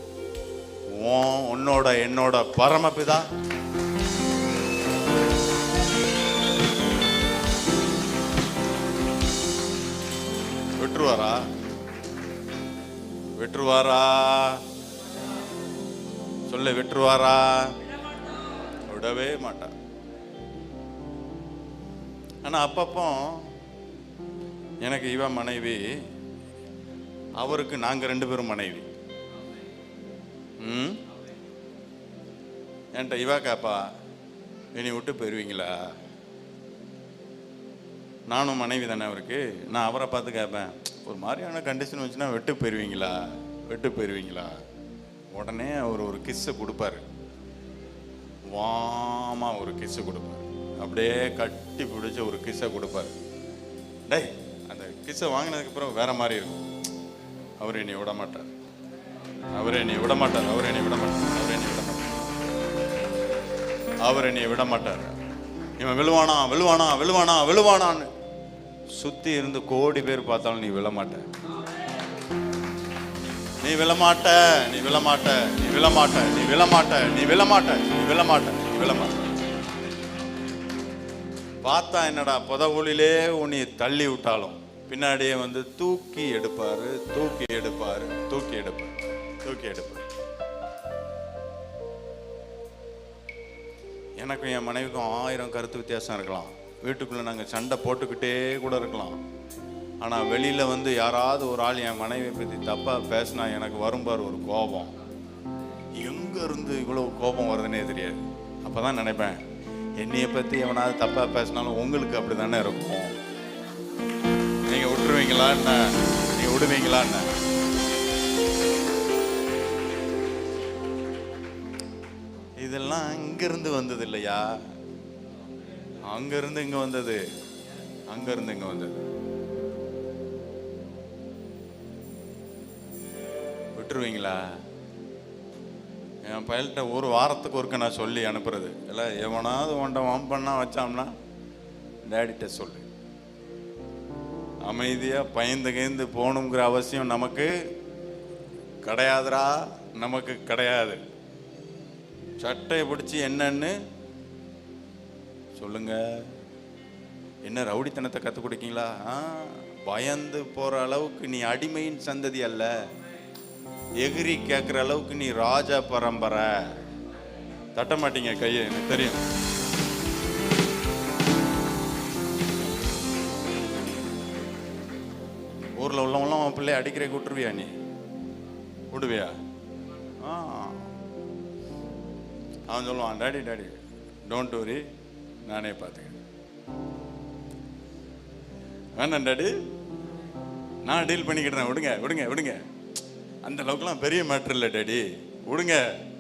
உன்னோட என்னோட பரமபிதா விட்டுருவாரா? சொல்லு, விட்டுருவாரா? விடவே மாட்டார். ஆனா அப்பப்போ எனக்கு இவ மனைவி, அவருக்கு நாங்க 2 பேரும் மனைவி. என்கிட்ட இவா கேப்பா, இனி விட்டு போயிருவீங்களா? நானும் மனைவி தானே அவருக்கு. நான் அவரை பார்த்து கேட்பேன், ஒரு மாதிரியான கண்டிஷன் வச்சுன்னா விட்டு போயிருவீங்களா? உடனே அவர் ஒரு கிஸ்ஸை கொடுப்பாரு, வாமா ஒரு கிஸ்ஸை கொடுப்பாரு, அப்படியே கட்டி பிடிச்ச ஒரு கிஸ்ஸை கொடுப்பாரு. டேய், அந்த கிஸ்ஸை வாங்கினதுக்கு அப்புறம் வேற மாதிரி இருக்கும். அவர் என்னை விட மாட்டார். இவன் விழுவானான்னு சுத்தி இருந்து கோடி பேர் பார்த்தாலும் நீ விழமாட்ட. பார்த்தா என்னடா புதவுளிலே உன்னை தள்ளி விட்டாலும் பின்னாடியே வந்து தூக்கி எடுப்பாரு. எனக்கும் என் மனைவிக்கும் 1000 கருத்து வித்தியாசம் இருக்கலாம். வீட்டுக்குள்ள நாங்கள் சண்டை போட்டுக்கிட்டே கூட இருக்கலாம். ஆனால் வெளியில வந்து யாராவது ஒரு ஆள் என் மனைவியை பற்றி தப்பா பேசினா எனக்கு வரும்பார் ஒரு கோபம். எங்க இருந்து இவ்வளவு கோபம் வருதுன்னே தெரியாது. அப்பதான் நினைப்பேன், என்னைய பத்தி எவனாவது தப்பா பேசினாலும் உங்களுக்கு அப்படிதானே இருக்கும். நீங்க விட்டுருவீங்களா என்ன? இதெல்லாம் இங்கிருந்து வந்தது இல்லையா? அங்கிருந்து இங்க வந்தது. விட்டுருவீங்களா? என் பையல்கிட்ட ஒரு வாரத்துக்கு ஒருக்க நான் சொல்லி அனுப்புறது இல்லை, எவனாவது ஒன்றை வம்பண்ணா வச்சாம்னா டேடிட்ட சொல்லு. அமைதியாக பயந்து போகணுங்கிற அவசியம் நமக்கு கிடையாதுடா. சட்டையை பிடிச்சி என்னன்னு சொல்லுங்க. என்ன ரவுடித்தனத்தை கற்றுக் கொடுக்கீங்களா? பயந்து போகிற அளவுக்கு நீ அடிமையின் சந்ததி அல்ல. எகிரி கேட்குற அளவுக்கு நீ ராஜ பரம்பரை. தட்ட மாட்டீங்க கையை, எனக்கு தெரியும். ஊரில் உள்ளவங்களாம் உன் பிள்ளை அடிக்கிற விட்டுருவியா? நீ விடுவியா? அவன் சொல்லுவான், டாடி டோன்ட் வரி, நானே பார்த்துக்கிறேன். வேண்டாம் டாடி, நான் டீல் பண்ணிக்கிட்டேன், விடுங்க. அந்த அளவுக்குலாம் பெரிய மேட்ரு இல்லை டாடி, விடுங்க,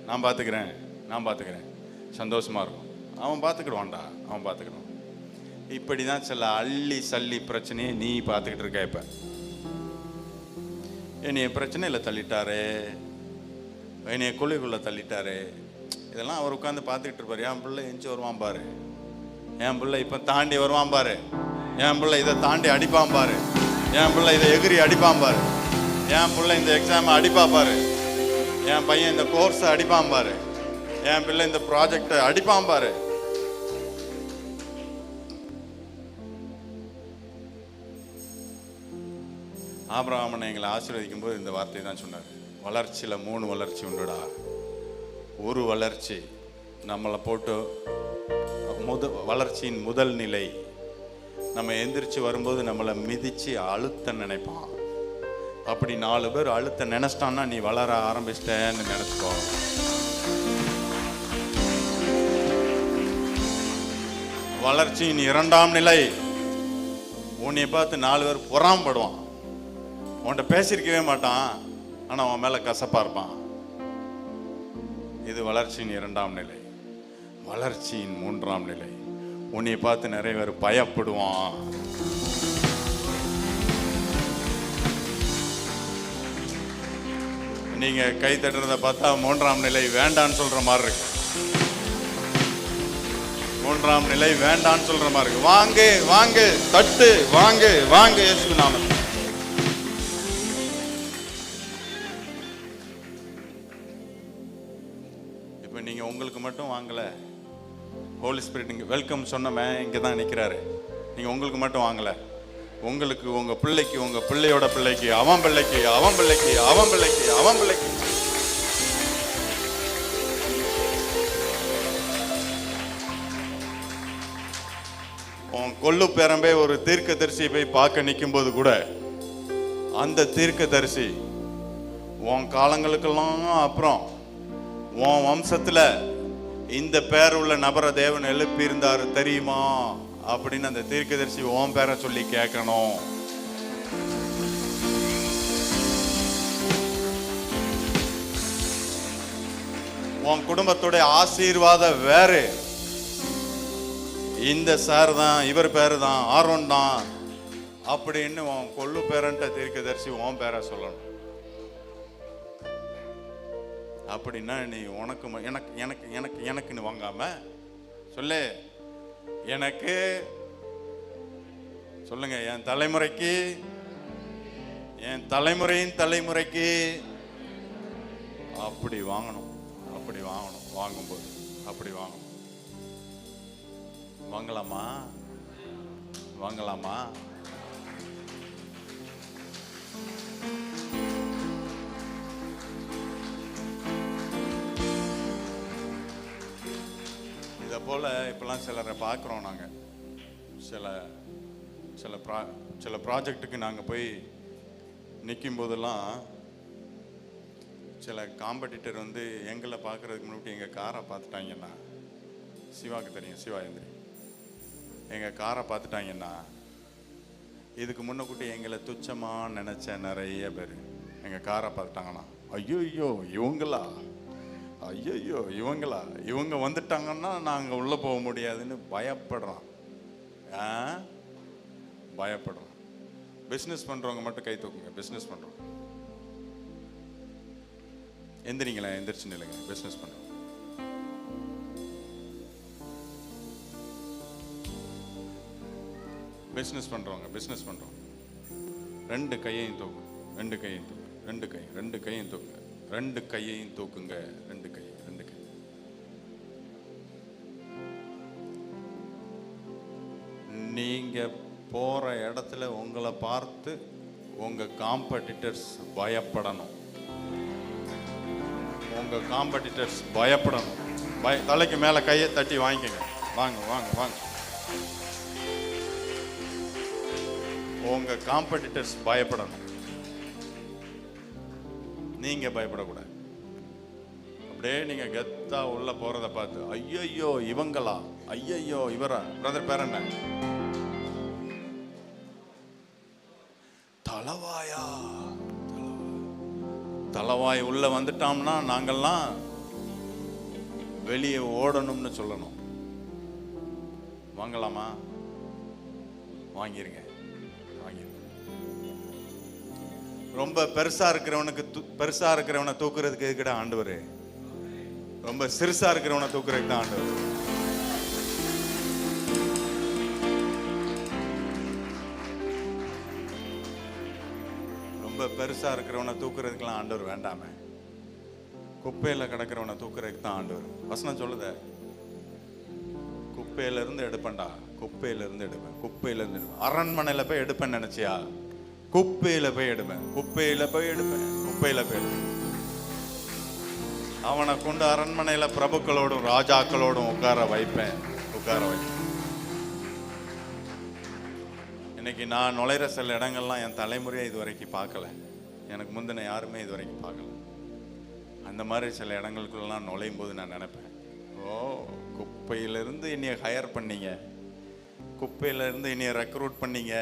நான் பார்த்துக்கிறேன். சந்தோஷமா இருக்கும். அவன் பார்த்துக்கிடுவான்டா. இப்படி தான் சில அள்ளி சல்லி பிரச்சனையை நீ பார்த்துக்கிட்டு இருக்க. இப்போ என்னைய பிரச்சனையில் தள்ளிட்டாரு, என்னைய குழிக்குள்ளே தள்ளிட்டாரு. இதெல்லாம் அவர் உட்காந்து பார்த்துக்கிட்டு இருப்பார். என் பிள்ளை எஞ்சி வருவான் பாரு, என் பிள்ளை இப்போ தாண்டி வருவான் பாரு, என் பிள்ளை இதை தாண்டி அடிப்பான் பாரு, என் பிள்ளை இதை எகிரி அடிப்பான் பாரு, என் பிள்ளை இந்த எக்ஸாமை அடிப்பா பாரு, என் பையன் இந்த கோர்ஸை அடிப்பான் பாரு, என் பிள்ளை இந்த ப்ராஜெக்டை அடிப்பான் பாரு. ஆபிரகாம் எங்களை ஆசீர்வதிக்கும் போது இந்த வார்த்தையை தான் சொன்னார். வளர்ச்சியில் 3 வளர்ச்சி உண்டுடா. ஒரு வளர்ச்சி நம்மளை போட்டு வளர்ச்சியின் முதல் நிலை, நம்ம எந்திரிச்சு வரும்போது நம்மளை மிதித்து அழுத்த நினைப்பான். அப்படி 4 பேர் அழுத்த நினைச்சிட்டான்னா நீ வளர ஆரம்பிச்சிட்டேன்னு நினைச்சுக்கோ. வளர்ச்சியின் 2ஆம் நிலை, உன்னை பார்த்து 4 பேர் பொறாமப்படுவான். உன்கிட்ட பேசியிருக்கவே மாட்டான், ஆனால் அவன் மேலே கசப்பாக இருப்பான். இது வளர்ச்சியின் 2ஆம் நிலை. வளர்ச்சியின் 3ஆம் நிலை, உன்னை பார்த்து நிறைய பேர் பயப்படுவான். நீங்க கை தட்டுறத பார்த்தா 3ஆம் நிலை வேண்டான்னு சொல்ற மாதிரி இருக்கு. 3ஆம் நிலை வேண்டான்னு சொல்ற மாதிரி இருக்கு. வாங்க வாங்க, தட்டு வாங்க வாங்க, இயேசு நாமத்தில். இப்ப நீங்க உங்களுக்கு மட்டும் வாங்கல, ஹோலி ஸ்பிரிட் இங்க வெல்கம் சொன்னமே இங்க தான் நிக்கிறாரு. நீங்க உங்களுக்கு மட்டும் வாங்கல, உங்களுக்கு, உங்க பிள்ளைக்கு, உங்க பிள்ளையோட பிள்ளைக்கு, அவன் பிள்ளைக்கு, அவன் பிள்ளைக்கு, அவன் பிள்ளைக்கு, அவன் பிள்ளைக்கு. உன் கொள்ளு பேரம்பே ஒரு தீர்க்கதரிசியை போய் பார்க்க நிற்கும் போது கூட அந்த தீர்க்கதரிசி உன் காலங்களுக்கெல்லாம் அப்புறம் உன் வம்சத்துல இந்த பேர் உள்ள நபரை தேவன் எழுப்பி இருந்தாரு தெரியுமா அப்படின்னு அந்த தீர்க்கதரிசி உன் பேரை சொல்லி கேட்கணும். உன் குடும்பத்துடைய ஆசீர்வாதம் வேறு. இந்த சார் தான், இவர் பேரு தான், ஆரோன் தான் அப்படின்னு உன் கொள்ளு பேரன்ட்ட தீர்க்கதரிசி உன் பேரை சொல்லணும். அப்படின்னா நீ உனக்கு எனக்கு எனக்கு எனக்கு எனக்குன்னு வாங்காம சொல்லு, எனக்கு சொல்லுங்க, என் தலைமுறைக்கு, என் தலைமுறையின் தலைமுறைக்கு அப்படி வாங்கணும். அப்படி வாங்கணும். வாங்கும்போது அப்படி வாங்கணும். வாங்கலாமா? வாங்கலாமா? இதை போல இப்பெல்லாம் சிலரை பார்க்குறோம். நாங்கள் சில ப்ராஜெக்டுக்கு நாங்கள் போய் நிற்கும் போதெல்லாம் சில காம்படிட்டர் வந்து எங்களை பார்க்குறதுக்கு முன்னாடி எங்கள் காரை பார்த்துட்டாங்கன்னா, சிவாவுக்கு தெரியும், சிவா எந்திரி, எங்கள் காரை பார்த்துட்டாங்கன்னா இதுக்கு முன்னக்கூட்டி எங்களை துச்சமாக நினச்ச நிறைய பேர் எங்கள் காரை பார்த்துட்டாங்கன்னா, ஐயோ இவங்களா, ஐயோ இவங்களா, இவங்க வந்துட்டாங்கன்னா நாங்கள் உள்ளே போக முடியாதுன்னு பயப்படுறான். பயப்படுறான். பிஸ்னஸ் பண்ணுறவங்க மட்டும் கை தூக்குங்க. பிஸ்னஸ் பண்ணுறோம், எந்திரிங்களேன், எந்திரிச்சு நில்லுங்க. பிஸ்னஸ் பண்ணுறோம். பிஸ்னஸ் பண்ணுறவங்க, பிஸ்னஸ் பண்ணுறோம். 2 கையையும் தூக்கு, 2 கையையும் தூக்கு, 2 கை, 2 கையையும் தூக்குங்க, 2 கையையும் தூக்குங்க, 2 கை, 2 கை. நீங்க போற இடத்துல உங்களை பார்த்து உங்க காம்படிட்டர்ஸ் பயப்படணும். உங்க காம்படிட்டர்ஸ் பயப்படணும். தலைக்கு மேல கையை தட்டி வாங்கிக்கங்க. வாங்க வாங்க வாங்க. உங்க காம்படிட்டர்ஸ் பயப்படணும். நீங்க பயப்படக்கூடாது. அப்படியே நீங்க கெத்தா உள்ள போறத பார்த்து ஐயோ இவங்களா, ஐயோ இவரா, பிரதர் பேர் என்ன, தலவாயா, தலவாய் உள்ள வந்துட்டோம்னா நாங்கள்லாம் வெளியே ஓடணும்னு சொல்லணும். வாங்கலாமா? வாங்கிருங்க. ரொம்ப பெருசா இருக்கிறவனை தூக்குறதுக்கு எதுக்கிட்ட ஆண்டவர்? ரொம்ப சிறுசா இருக்கிறவனை தூக்குறதுக்கு தான் ஆண்டவர். ரொம்ப பெருசா இருக்கிறவனை தூக்குறதுக்கெல்லாம் ஆண்டவர் வேண்டாமே. குப்பையில கிடக்கிறவனை தூக்குறதுக்கு தான் ஆண்டவர். வசனம் சொல்லுத, குப்பையில இருந்து எடுப்பேன்டா, குப்பையில இருந்து எடுப்பேன், குப்பையில இருந்து எடுப்பேன். அரண்மனையில போய் எடுப்பேன்னு நினைச்சியா? குப்பையில போய் எடுப்பேன், குப்பையில போய் எடுப்பேன், குப்பையில போய் எடுப்பேன். அவனை கொண்டு அரண்மனையில பிரபுக்களோடும் ராஜாக்களோடும் உட்கார வைப்பேன். இன்னைக்கு நான் நுழையிற சில இடங்கள்லாம் என் தலைமுறையை இது வரைக்கும் பார்க்கல. எனக்கு முந்தின யாருமே இது வரைக்கும் பார்க்கல. அந்த மாதிரி சில இடங்களுக்குள்ளலாம் நுழையும் போது நான் நினைப்பேன், ஓ, குப்பையிலிருந்து என்னைய ஹையர் பண்ணீங்க, குப்பையிலேருந்து என்னைய ரெக்ரூட் பண்ணீங்க,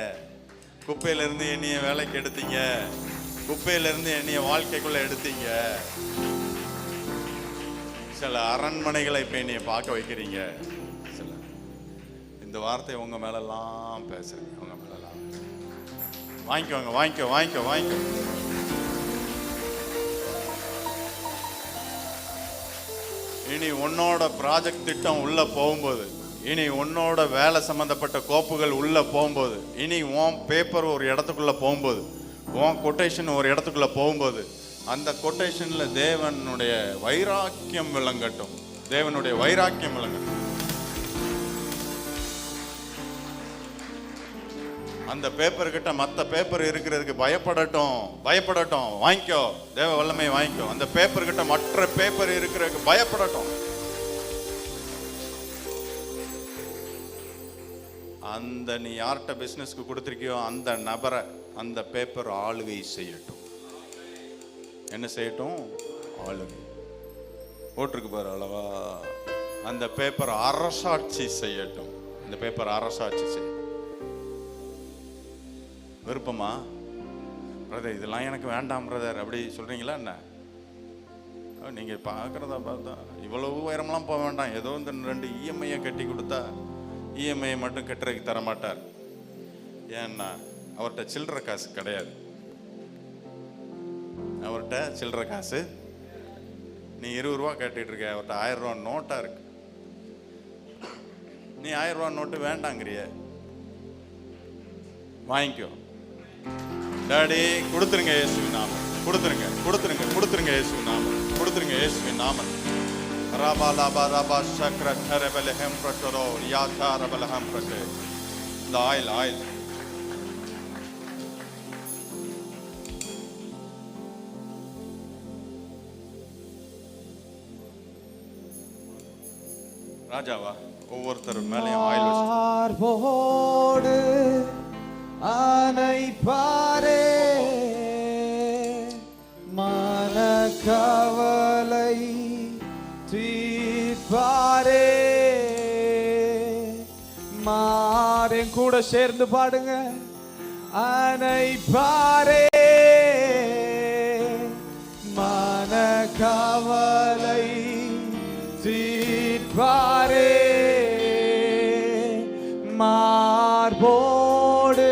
குப்பையிலேருந்து என்னைய வேலைக்கு எடுத்தீங்க, குப்பையிலேருந்து என்னைய வாழ்க்கைக்குள்ளே எடுத்தீங்க. சில அரண்மனைகளை இப்போ என்னைய பார்க்க வைக்கிறீங்க. சில இந்த வார்த்தை உங்கள் மேலெல்லாம் பேசுகிறீங்க, உங்கள் மேலெல்லாம் வாங்கிக்கோங்க, வாங்கிக்கோ. இனி உன்னோட ப்ராஜெக்ட் திட்டம் உள்ள போகும்போது, இனி உன்னோட வேலை சம்பந்தப்பட்ட கோப்புகள் உள்ள போகும்போது, இனி உன் பேப்பர் ஒரு இடத்துக்குள்ள போகும்போது, உன் கொட்டேஷன் ஒரு இடத்துக்குள்ள போகும்போது, அந்த கொட்டேஷன்ல தேவனுடைய வைராக்கியம் விளங்கட்டும். தேவனுடைய வைராக்கியம் விளங்கட்டும். அந்த பேப்பர் கிட்ட மற்ற பேப்பர் இருக்கிறதுக்கு பயப்படட்டும். வாங்கிக்கோ, தேவ வல்லமை வாங்கிக்கோ. அந்த பேப்பர் கிட்ட மற்ற பேப்பர் இருக்கிறதுக்கு பயப்படட்டும். அந்த நீ யார்கிட்ட பிசினஸ்க்கு கொடுத்திருக்கியோ அந்த நபரை அந்த பேப்பர் ஆளுகை செய்யட்டும். என்ன செய்யட்டும்? ஆளுகை போட்டிருக்கு பாரு அளவா. அந்த பேப்பர் அரசாட்சி செய்யட்டும். அந்த பேப்பர் அரசாட்சி செய்யட்டும். விருப்பமா பிரதர்? இதெல்லாம் எனக்கு வேண்டாம் பிரதர் அப்படி சொல்றீங்களா என்ன? நீங்க பார்க்கறதா பார்த்தா இவ்வளவு உயரம்லாம் போக வேண்டாம். ஏதோ இந்த 2 இஎம்ஐயை கட்டி கொடுத்தா இஎம்ஐ மட்டும் கட்டுறதுக்கு தர மாட்டார். ஏன்னா அவர்கிட்ட சில்லற காசு கிடையாது. அவர்கிட்ட சில்லற காசு நீ 20 ரூபா கட்டிட்டு இருக்க, அவர்கிட்ட 1000 ரூபா நோட்டா இருக்கு. நீ 1000 ரூபா நோட்டு வேண்டாங்கிறிய, வாங்கிக்கோ. டாடி கொடுத்துருங்க இயேசுவின் நாமம், கொடுத்துருங்க இயேசுவின் நாமம், கொடுத்துருங்க இயேசுவின் நாமம். ரபாலாபா ரபா சக்ர தரபலஹம் பிரட்டரோ யாதா ரபலஹம் பிரட்டே. இந்த ஆயில் ராஜாவா ஒவ்வொருத்தர் மேலேயும் ஆயில் மார்போடு அணைப்பாரே, மனக்கவலை தீர்ப்பாரே. மாறேன் கூட சேர்ந்து பாடுங்க. அணைப்பாரே, மனக்கவலை தீர்ப்பாரே. மார்போடு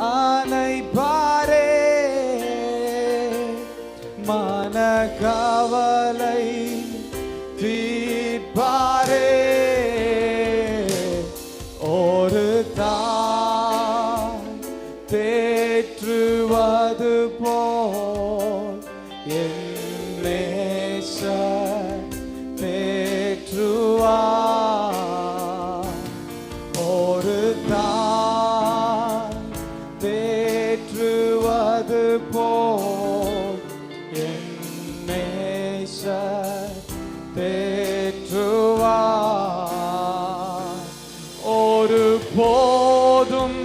அணைப்பாரே, மனக்கவலை தீர்ப்பாரே. ஒரு தாய் தேற்றுவது போல் என் நேசர் தேற்றுவார். ஒரு தாய் தேற்றுவது போல் என் நேசர் தேற்றுவார். ஒரு போதும்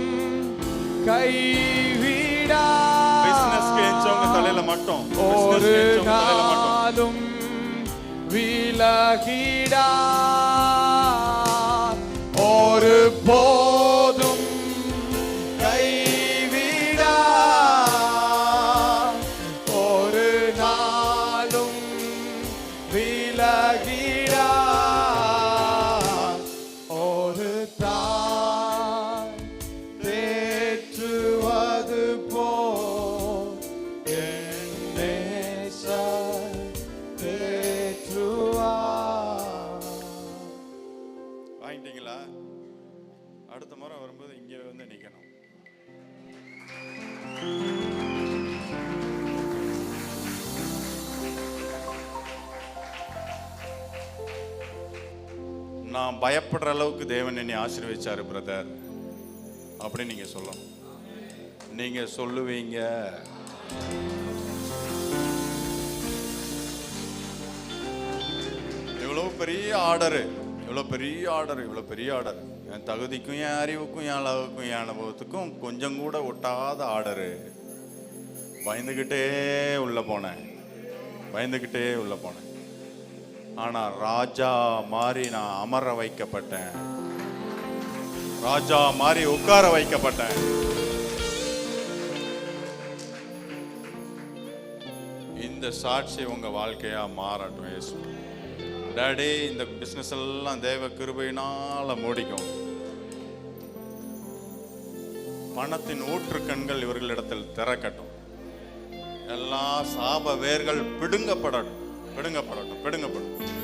கைவிடா. பிசினஸ்க்கு ஏஞ்சவங்க தலையில மட்டும், ஒரு நாளும் விலகிடா. ஒரு போதும் கைவிடா. ஒரு நாளும் விலகிடா. ஒரு தாய் தேற்றுவது போல் என் நேசர் தேற்றுவார். வாங்கிட்டீங்களா? அடுத்த முறை வரும்போது இங்கே வந்து நிற்கணும். நான் பயப்படுற அளவுக்கு தேவன் என்னை ஆசீர்வதிச்சாரு பிரதர் அப்படி நீங்க சொல்லணும். நீங்க சொல்லுவீங்க. பெரிய ஆர்டரு, இவ்வளோ பெரிய ஆர்டர், இவ்வளோ பெரிய ஆர்டர். என் தகுதிக்கும் என் அறிவுக்கும் என் அளவுக்கும் என் அனுபவத்துக்கும் கொஞ்சம் கூட ஒட்டாத ஆர்டரு. பயந்துக்கிட்டே உள்ள போனேன், பயந்துக்கிட்டே உள்ள போனேன். ஆனா ராஜா மாதிரி நான் அமர வைக்கப்பட்டேன், ராஜா மாதிரி உட்கார வைக்கப்பட்டேன். இந்த சாட்சி உங்க வாழ்க்கையா மாறட்டும். இயேசு டாடி, இந்த பிசினஸ் எல்லாம் தேவ கிருபையினால மூடிக்கும். பணத்தின் ஊற்றுக்கண்கள் இவர்களிடத்தில் திறக்கட்டும். எல்லா சாப வேர்கள் பிடுங்கப்படட்டும், பிடுங்கப்படட்டும், பிடுங்கப்படட்டும்.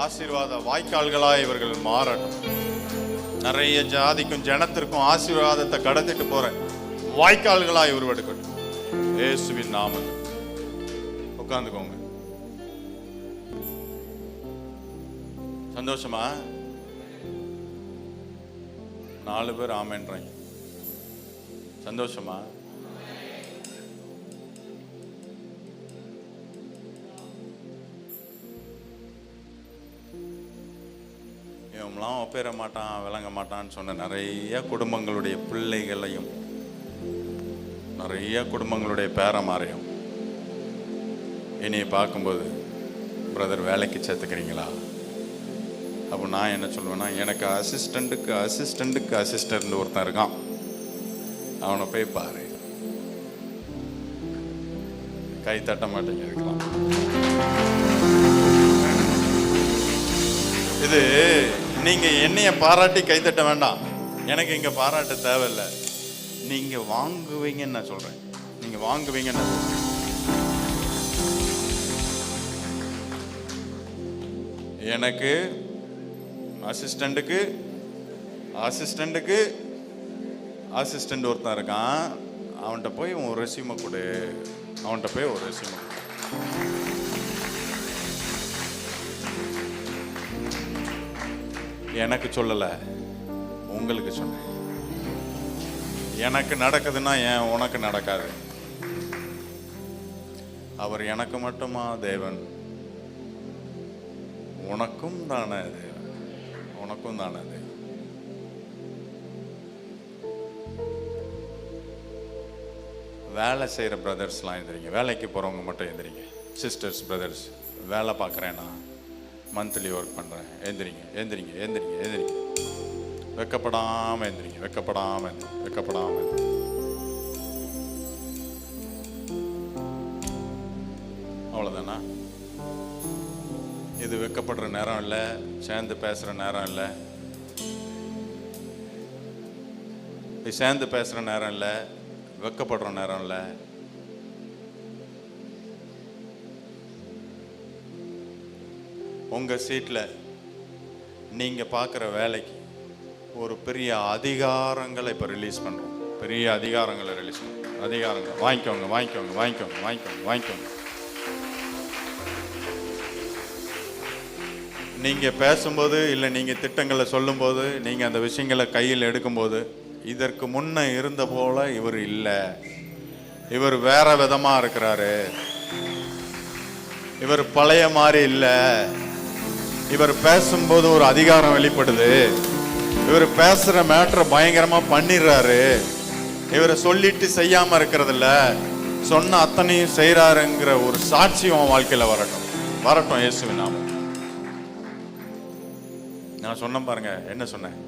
ஆசீர்வாத வாய்க்கால்களாய் இவர்கள் மாறட்டும். நிறைய ஜாதிக்கும் ஜனத்திற்கும் ஆசீர்வாதத்தை கடத்திட்டு போற வாய்க்கால்களாய் உருவெடுக்கட்டும் இயேசுவின் நாமத்தில். உட்கார்ந்துக்கோங்க. சந்தோஷமா? 4 பேர் ஆமேன்றாங்க. சந்தோஷமா? இவங்களாம் ஒப்பேற மாட்டான், விளங்க மாட்டான்னு சொன்ன நிறைய குடும்பங்களுடைய பிள்ளைகளையும் நிறைய குடும்பங்களுடைய பேரமாரையும் என்னையை பார்க்கும்போது, பிரதர் வேலைக்கு சேர்த்துக்கிறீங்களா? அப்போ நான் என்ன சொல்லுவேன்னா, எனக்கு அசிஸ்டண்ட்டுக்கு அசிஸ்டண்ட்டுக்கு அசிஸ்டண்ட் ஒருத்தன் இருக்கான், அவனை போய் பாரு. கை தட்ட மாட்டேங்க இருக்கலாம். இது நீங்க என்னைய பாராட்டி கை தட்ட வேண்டாம், எனக்கு இங்க பாராட்ட தேவையில்லை. நீங்க வாங்குவீங்கன்னு நான் சொல்றேன், நீங்க வாங்குவீங்கன்னு நான் சொல்றேன். எனக்கு அசிஸ்டண்ட்டுக்கு அசிஸ்டண்ட்டுக்கு அசிஸ்டண்ட் ஒருத்தன் இருக்கான், அவன்கிட்ட போய் உன் ரெஸ்யூமை கொடு, அவன்கிட்ட போய் ஒரு ரெஸ்யூமை கொடு. எனக்கு சொல்லலை, உங்களுக்கு சொன்னேன். எனக்கு நடக்குதுன்னா ஏன் உனக்கு நடக்காது? அவர் எனக்கு மட்டுமா தேவன்? உனக்கும் தானே தேவன், உனக்கும் தானே தேவன். வேலை செய்கிற பிரதர்ஸ்லாம் எழுந்திரிங்க, வேலைக்கு போகிறவங்க மட்டும் எழுந்திரிங்க. சிஸ்டர்ஸ், பிரதர்ஸ், வேலை பார்க்குறேன்னா மந்த்லி ஒர்க் பண்ணுறேன், எழுந்திரிங்க, எழுந்திரிங்க, எழுந்திரிங்க, எழுந்திரிங்க. வெக்கப்படாமல் எழுந்திரிங்க, வெக்கப்படாமல் எழுந்திரிங்க, வெக்கப்படாமல் எழுந்திரிங்க. அவ்வளோதானா? இது வெக்கப்படுற நேரம் இல்லை, சேர்ந்து பேசுகிற நேரம் இல்லை, இது சேர்ந்து பேசுகிற நேரம் இல்லை, வெக்கப்படுற நேரம் இல்லை. உங்கள் சீட்டில் நீங்கள் பார்க்குற வேலைக்கு ஒரு பெரிய அதிகாரங்களை இப்போ ரிலீஸ் பண்ணுறோம், பெரிய அதிகாரங்களை ரிலீஸ் பண்ணுறோம். அதிகாரங்கள் வாங்கிக்கோங்க, வாங்கிக்கோங்க, வாங்கிக்கோங்க, வாங்கிக்கோங்க, வாங்கிக்கோங்க. நீங்கள் பேசும்போது இல்லை நீங்கள் திட்டங்களை சொல்லும்போது, நீங்கள் அந்த விஷயங்களை கையில் எடுக்கும்போது, இதற்கு முன்ன இருந்த போல இவர் இல்லை, இவர் வேற விதமாக இருக்கிறாரு, இவர் பழைய மாதிரி இல்லை, இவர் பேசும்போது ஒரு அதிகாரம் வெளிப்படுது, இவர் பேசுகிற மேட்டரை பயங்கரமாக பண்ணிடுறாரு, இவரை சொல்லிட்டு செய்யாமல் இருக்கிறதில்ல, சொன்ன அத்தனையும் செய்கிறாருங்கிற ஒரு சாட்சி உன் வாழ்க்கையில் வரட்டும், வரட்டும் இயேசுவின் நாமம். நான் சொன்னேன் பாருங்க, என்ன சொன்னேன்?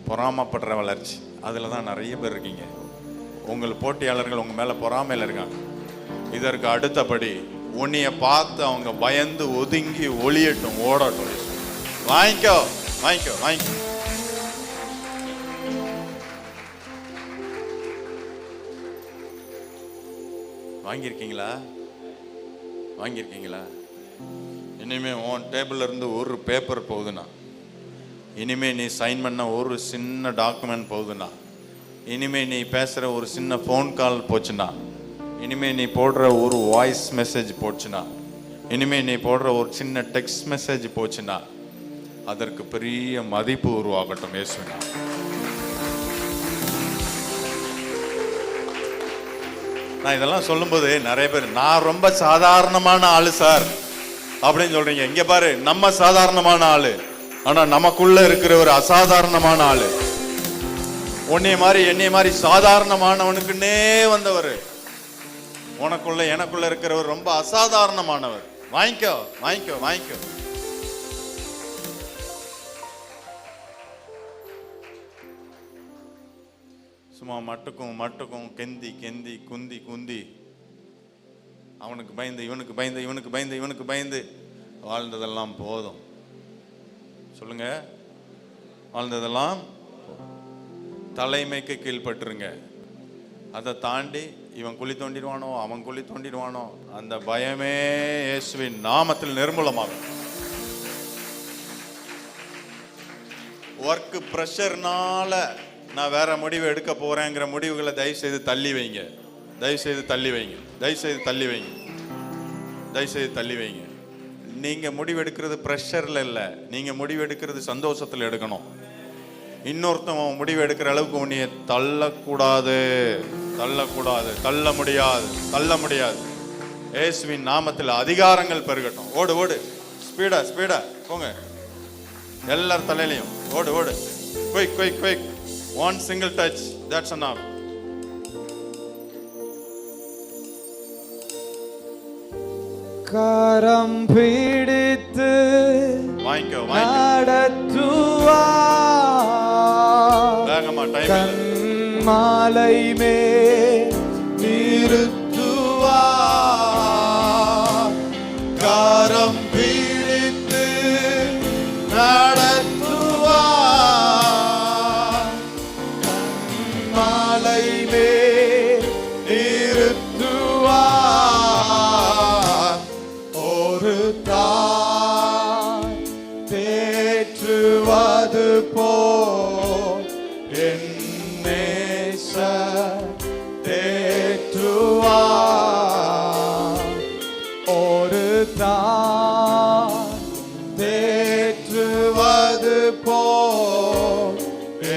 பொறாமப்படுற வளர்ச்சி, அதில் தான் நிறைய பேர் இருக்கீங்க. உங்கள் போட்டியாளர்கள் உங்கள் மேலே பொறாமையில் இருக்காங்க. இதற்கு அடுத்தபடி உன்னைய பார்த்து அவங்க பயந்து ஒதுங்கி ஒளியட்டும், ஓடட்டும். வாங்கிக்கோ, வாங்கிக்கோ, வாங்கிக்கோ. வாங்கியிருக்கீங்களா? வாங்கியிருக்கீங்களா? இனிமே உன் டேபிள்ல இருந்து ஒரு பேப்பர் போகுதுன்னா, இனிமே நீ சைன் பண்ண ஒரு சின்ன டாக்குமெண்ட் போகுதுன்னா, இனிமே நீ பேசுகிற ஒரு சின்ன ஃபோன் கால் போச்சுன்னா, இனிமே நீ போடுற ஒரு வாய்ஸ் மெசேஜ் போச்சுன்னா, இனிமே நீ போடுற ஒரு சின்ன டெக்ஸ்ட் மெசேஜ் போச்சுன்னா, அதற்கு பெரிய மதிப்பு உருவாகட்டும் இயேசுவின். நான் இதெல்லாம் சொல்லும்போது நிறைய பேர், நான் ரொம்ப சாதாரணமான ஆளு சார், அப்படின்னு சொல்றீங்க. இங்க பாரு, நம்ம சாதாரணமான ஆளு, ஆனா நமக்குள்ள இருக்கிற ஒரு அசாதாரணமான ஆளு. உன்னைய மாதிரி என்னைய மாதிரி சாதாரணமானவனுக்குன்னே வந்தவர். உனக்குள்ள எனக்குள்ள இருக்கிறவர் ரொம்ப அசாதாரணமானவர். வாங்கிக்கோ வாங்கிக்கோ வாங்கிக்கோ. சும்மா மட்டுக்கும் கெந்தி கெந்தி குந்தி குந்தி அவனுக்கு பயந்து இவனுக்கு பயந்து இவனுக்கு பயந்து இவனுக்கு பயந்து வாழ்ந்ததெல்லாம் போதும். சொல்லுங்க, வாழ்ந்ததெல்லாம் தலைமைக்கு கீழ்பட்டுருங்க. அதை தாண்டி இவன் குழி தோண்டிடுவானோ அவன் குழி தோண்டிடுவானோ அந்த பயமே இயேசுவின் நாமத்தில் நிர்மூலமாகும். ஒர்க் பிரஷர்னால நான் வேற முடிவு எடுக்க போறேங்கிற முடிவுகளை தயவு செய்து தள்ளி வைங்க. தயவு செய்து தள்ளி வைங்க. தயவு செய்து தள்ளி வைங்க. தயவு செய்து தள்ளி வைங்க. நீங்க முடிவு எடுக்கிறது பிரஷர்ல இல்ல, நீங்க முடிவு எடுக்கிறது சந்தோஷத்துல எடுக்கணும். இன்னொருத்தவன் முடிவு எடுக்கிற அளவுக்கு உன்னைய தள்ளக்கூடாது, தள்ளக்கூடாது, தள்ள முடியாது, தள்ள முடியாது. இயேசுவின் நாமத்தில் அதிகாரங்கள் பெருகட்டும். ஓடு ஓடு, ஸ்பீடா ஸ்பீடா போங்க, எல்லார் தலையிலையும் ஓடு ஓடு, quick quick quick. One single touch, that's enough. கரம் பிடித்து வாங்கிக்கோ நடத்துவா, கண்மாலை மேல் நிறுத்துவா. கரம் பிடித்து நடத்துவா, கண்மாலை மேல் நிறுத்துவா. ஒரு தாய் தேற்றுவது போல் என் நேசர் தேற்றுவா. ஒரு தாய் தேற்றுவது போல்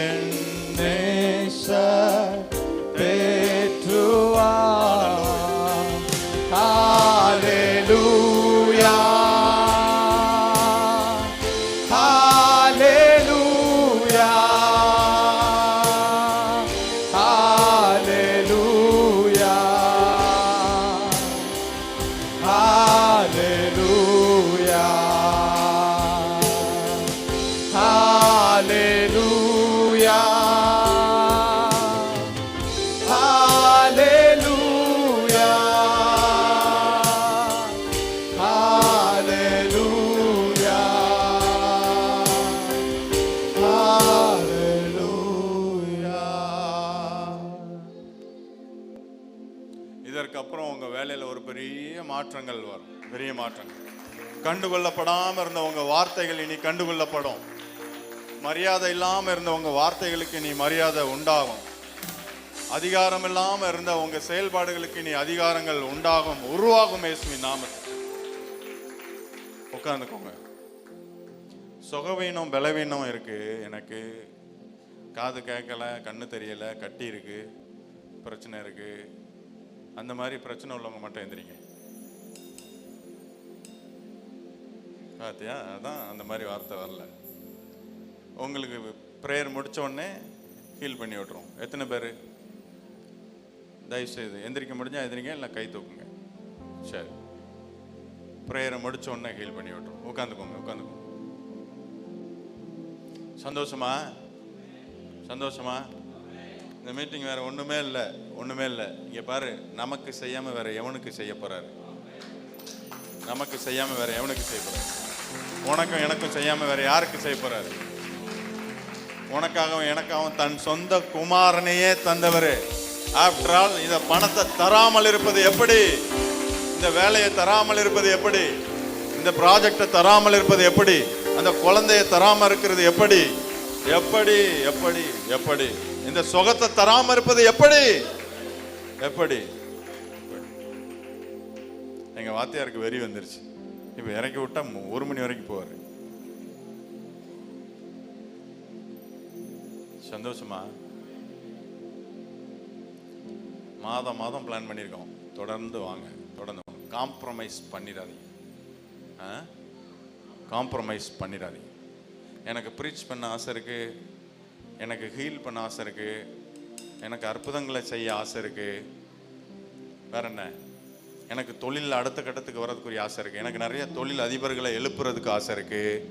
என் நேசர் தேற்றுவா. ஹalleluya, hallelujah, hallelujah, hallelujah, hallelujah, இதற்கப்புறம் உங்க வேலையில ஒரு பெரிய மாற்றங்கள் வரும். பெரிய மாற்றங்கள். கண்டுகொள்ளப்படாம இருந்த உங்க வார்த்தைகள் இனி கண்டுகொள்ளப்படும். மரியாதை இல்லாம இருந்த உங்க வார்த்தைகளுக்கு இனி மரியாதை உண்டாகும். அதிகாரம் இல்லாம இருந்த உங்க செயல்பாடுகளுக்கு இனி அதிகாரங்கள் உண்டாகும், உருவாகும். இயேசுவின் நாமத்தில் உட்கார்ந்துக்கோங்க. சுகவீனம் பலவீனம் இருக்கு, எனக்கு காது கேட்கல, கண்ணு தெரியல, கட்டி இருக்கு, பிரச்சனை இருக்கு. அந்த மாதிரி பிரச்சனை உள்ளவங்க மட்டும் எந்திரிங்க. பாத்தியா, அதான் அந்த மாதிரி வார்த்தை வரல. உங்களுக்கு ப்ரேயர் முடிச்ச உடனே ஹீல் பண்ணி விட்டுரும். எத்தனை பேர் தயவுசெய்து எந்திரிக்க முடிஞ்சா எந்திரிங்க, இல்லை கை தூக்குங்க. சரி, ப்ரேயரை முடிச்ச உடனே ஹீல் பண்ணி விட்டுரும். உட்காந்துக்கோங்க உட்காந்துக்கோங்க. சந்தோஷமா சந்தோஷமா? இந்த மீட்டிங் வேற ஒண்ணுமே இல்லை, ஒண்ணுமே இல்லை. இங்க பாரு, நமக்கு செய்யாம வேற எவனுக்கு செய்ய போறாரு? நமக்கு செய்யாம வேற எவனுக்கு செய்ய போறாரு? உனக்கும் எனக்கும் செய்யாம வேற யாருக்கு செய்ய போறாரு? உனக்காகவும் எனக்காகவும் தன் சொந்த குமாரனையே தந்தவர். ஆஃப்டர் ஆல், இந்த பணத்தை தராமல் இருப்பது எப்படி? இந்த வேலையை தராமல் இருப்பது எப்படி? இந்த ப்ராஜெக்டை தராமல் இருப்பது எப்படி? அந்த குழந்தையை தராம இருக்கிறது எப்படி? எப்படி எப்படி எப்படி? இந்த சுகத்தை தராம இருப்பது எப்படி? எப்படி? எங்க வாத்தியாருக்கு வெறி வந்துருச்சு. இப்ப இறக்கி விட்டா 1 மணி வரைக்கும் போவாரு. சந்தோஷமா? மாதம் மாதம் பிளான் பண்ணியிருக்கோம். தொடர்ந்து வாங்க, தொடர்ந்து வாங்க. காம்ப்ரமைஸ் பண்ணிடாதீங்க. காம்ப்ரமைஸ் பண்ணிடாதீங்க. எனக்கு ப்ரீச் பண்ண ஆசை இருக்குது, எனக்கு ஹீல் பண்ண ஆசை இருக்குது, எனக்கு அற்புதங்களை செய்ய ஆசை இருக்குது, வேற என்ன, எனக்கு தொழில் அடுத்த கட்டத்துக்கு வர்றதுக்குரிய ஆசை இருக்குது, எனக்கு நிறைய தொழில் அதிபர்களை எழுப்புறதுக்கு ஆசை இருக்குது,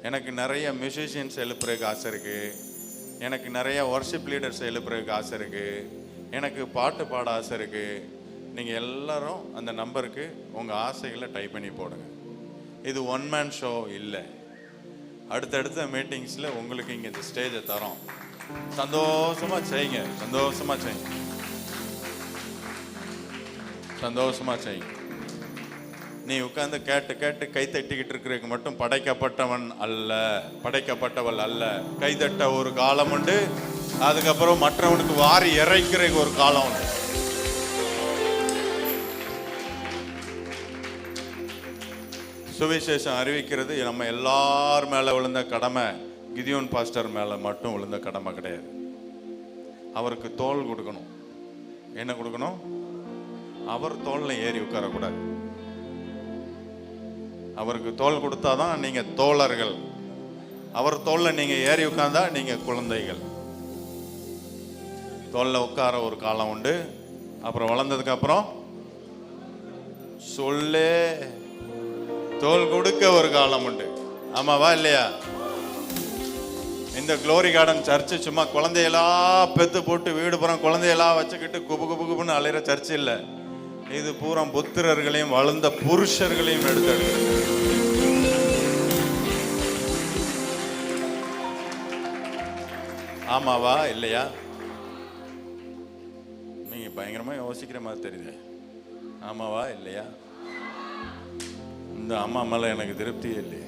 எனக்கு நிறைய மியூசிஷியன்ஸ் எழுப்புறதுக்கு ஆசை இருக்குது, எனக்கு நிறைய வர்ஷிப் லீடர்ஸ் எழுப்புறதுக்கு ஆசை இருக்குது, எனக்கு பாட்டு பாட ஆசை இருக்குது. நீங்கள் எல்லாரும் அந்த நம்பருக்கு உங்கள் ஆசைகளை டைப் பண்ணி போடுங்க. இது ஒன் மேன் ஷோ இல்லை. அடுத்தடுத்த மீட்டிங்ஸில் உங்களுக்கு இங்கே இந்த ஸ்டேஜை தரோம். சந்தோஷமாக செய்யுங்க, சந்தோஷமாக செய்யுங்க, சந்தோஷமாக செய்யுங்க. நீ உட்காந்து கேட்டு கேட்டு கை தட்டிக்கிட்டு இருக்கிறதுக்கு மட்டும் படைக்கப்பட்டவன் அல்ல, படைக்கப்பட்டவள் அல்ல. கைதட்ட ஒரு காலம் உண்டு, அதுக்கப்புறம் மற்றவனுக்கு வாரி இறைக்கிறதுக்கு ஒரு காலம் உண்டு. சுவிசேஷம் அறிவிக்கிறது நம்ம எல்லார் மேலே விழுந்த கடமை. கிதியோன் பாஸ்டர் மேலே மட்டும் விழுந்த கடமை கிடையாது. அவருக்கு தோள் கொடுக்கணும். என்ன கொடுக்கணும்? அவர் தோளில் ஏறி உட்காரக்கூடாது. அவருக்கு தோள் கொடுத்தாதான் நீங்க தோழர்கள். அவர் தோளில் நீங்க ஏறி உட்கார்ந்தா நீங்க குழந்தைகள். தோளில் உட்கார ஒரு காலம் உண்டு, அப்புறம் வளர்ந்ததுக்கு அப்புறம் சொல்லே தோல் கொடுக்க ஒரு காலம் உண்டு. ஆமாவா இல்லையா? இந்த க்ளோரி கார்டன் சர்ச்சு சும்மா குழந்தையெல்லாம் பெத்து போட்டு வீடு புறம் குழந்தையெல்லாம் வச்சுக்கிட்டு குபு குபு குபுன்னு அலையிற சர்ச்சு இல்லை. இது பூரா புத்திரர்களையும் வளர்ந்த புருஷர்களையும் எடுத்து. ஆமாவா இல்லையா? நீங்க பயங்கரமா யோசிக்கிற மாதிரி தெரியுது. ஆமாவா இல்லையா? இந்த அம்மா மேல எனக்கு திருப்தியே இல்லையே.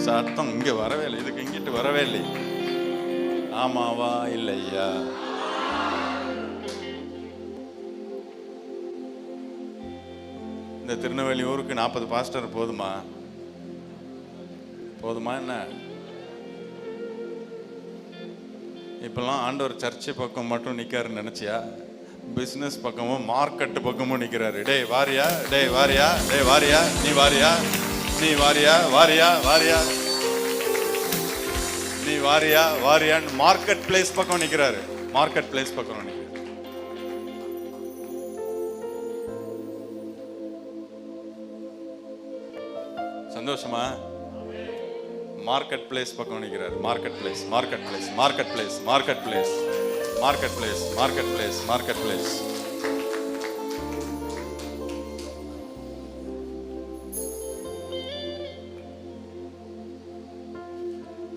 சத்தம் இங்க வரவே இல்லை, இதுக்கு இங்கிட்டு வரவே இல்லை. ஆமாவா இல்லையா? இந்த திருநெல்வேலி ஊருக்கு 40 பாஸ்டர் போதுமா? போதுமா என்ன? இப்பெல்லாம் ஆண்டவர் சர்ச்சை பக்கம் மட்டும் நிற்காருன்னு நினைச்சியா? பிஸ்னஸ் பக்கமும் மார்க்கெட்டு பக்கமும் நிற்கிறாரு. டேய் வாரியா, டேய் வாரியா, டேய் வாரியா, நீ வாரியா, நீ வாரியா, வாரியா, வாரியா, நீ வாரியா, வாரியான்னு மார்க்கெட் பிளேஸ் பக்கம் நிற்கிறாரு. மார்க்கெட் பிளேஸ் பக்கம் நிற்கிறாரு. சந்தோஷமா? மார்க்கெட் பிளேஸ் பக்கம் நிற்கிறாரு. Market place, market place, market place, market place, market place, market place, market place.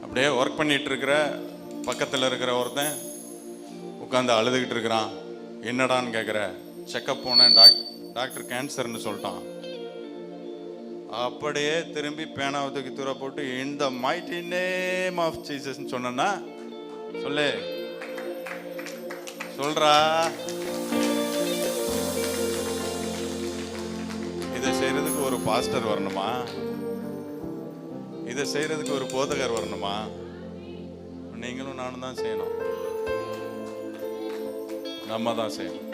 அப்படியே ஒர்க் பண்ணிட்டு இருக்கிற பக்கத்தில் இருக்கிற ஒருத்தன் உட்காந்து அழுதுகிட்டு இருக்கிறான். என்னடான்னு கேட்குற? செக்கப் போனேன், டாக்டர் கேன்சர்னு சொல்லிட்டான். அப்படியே திரும்பி பேனாவை தூக்கி தூர போட்டு in the mighty name of Jesus சொன்னா சொல்லு, சொல்றா. இதை செய்யறதுக்கு ஒரு பாஸ்டர் வரணுமா? இதை செய்யறதுக்கு ஒரு போதகர் வரணுமா? நீங்களும் நானும் தான் செய்யணும். நம்ம தான் செய்யணும்.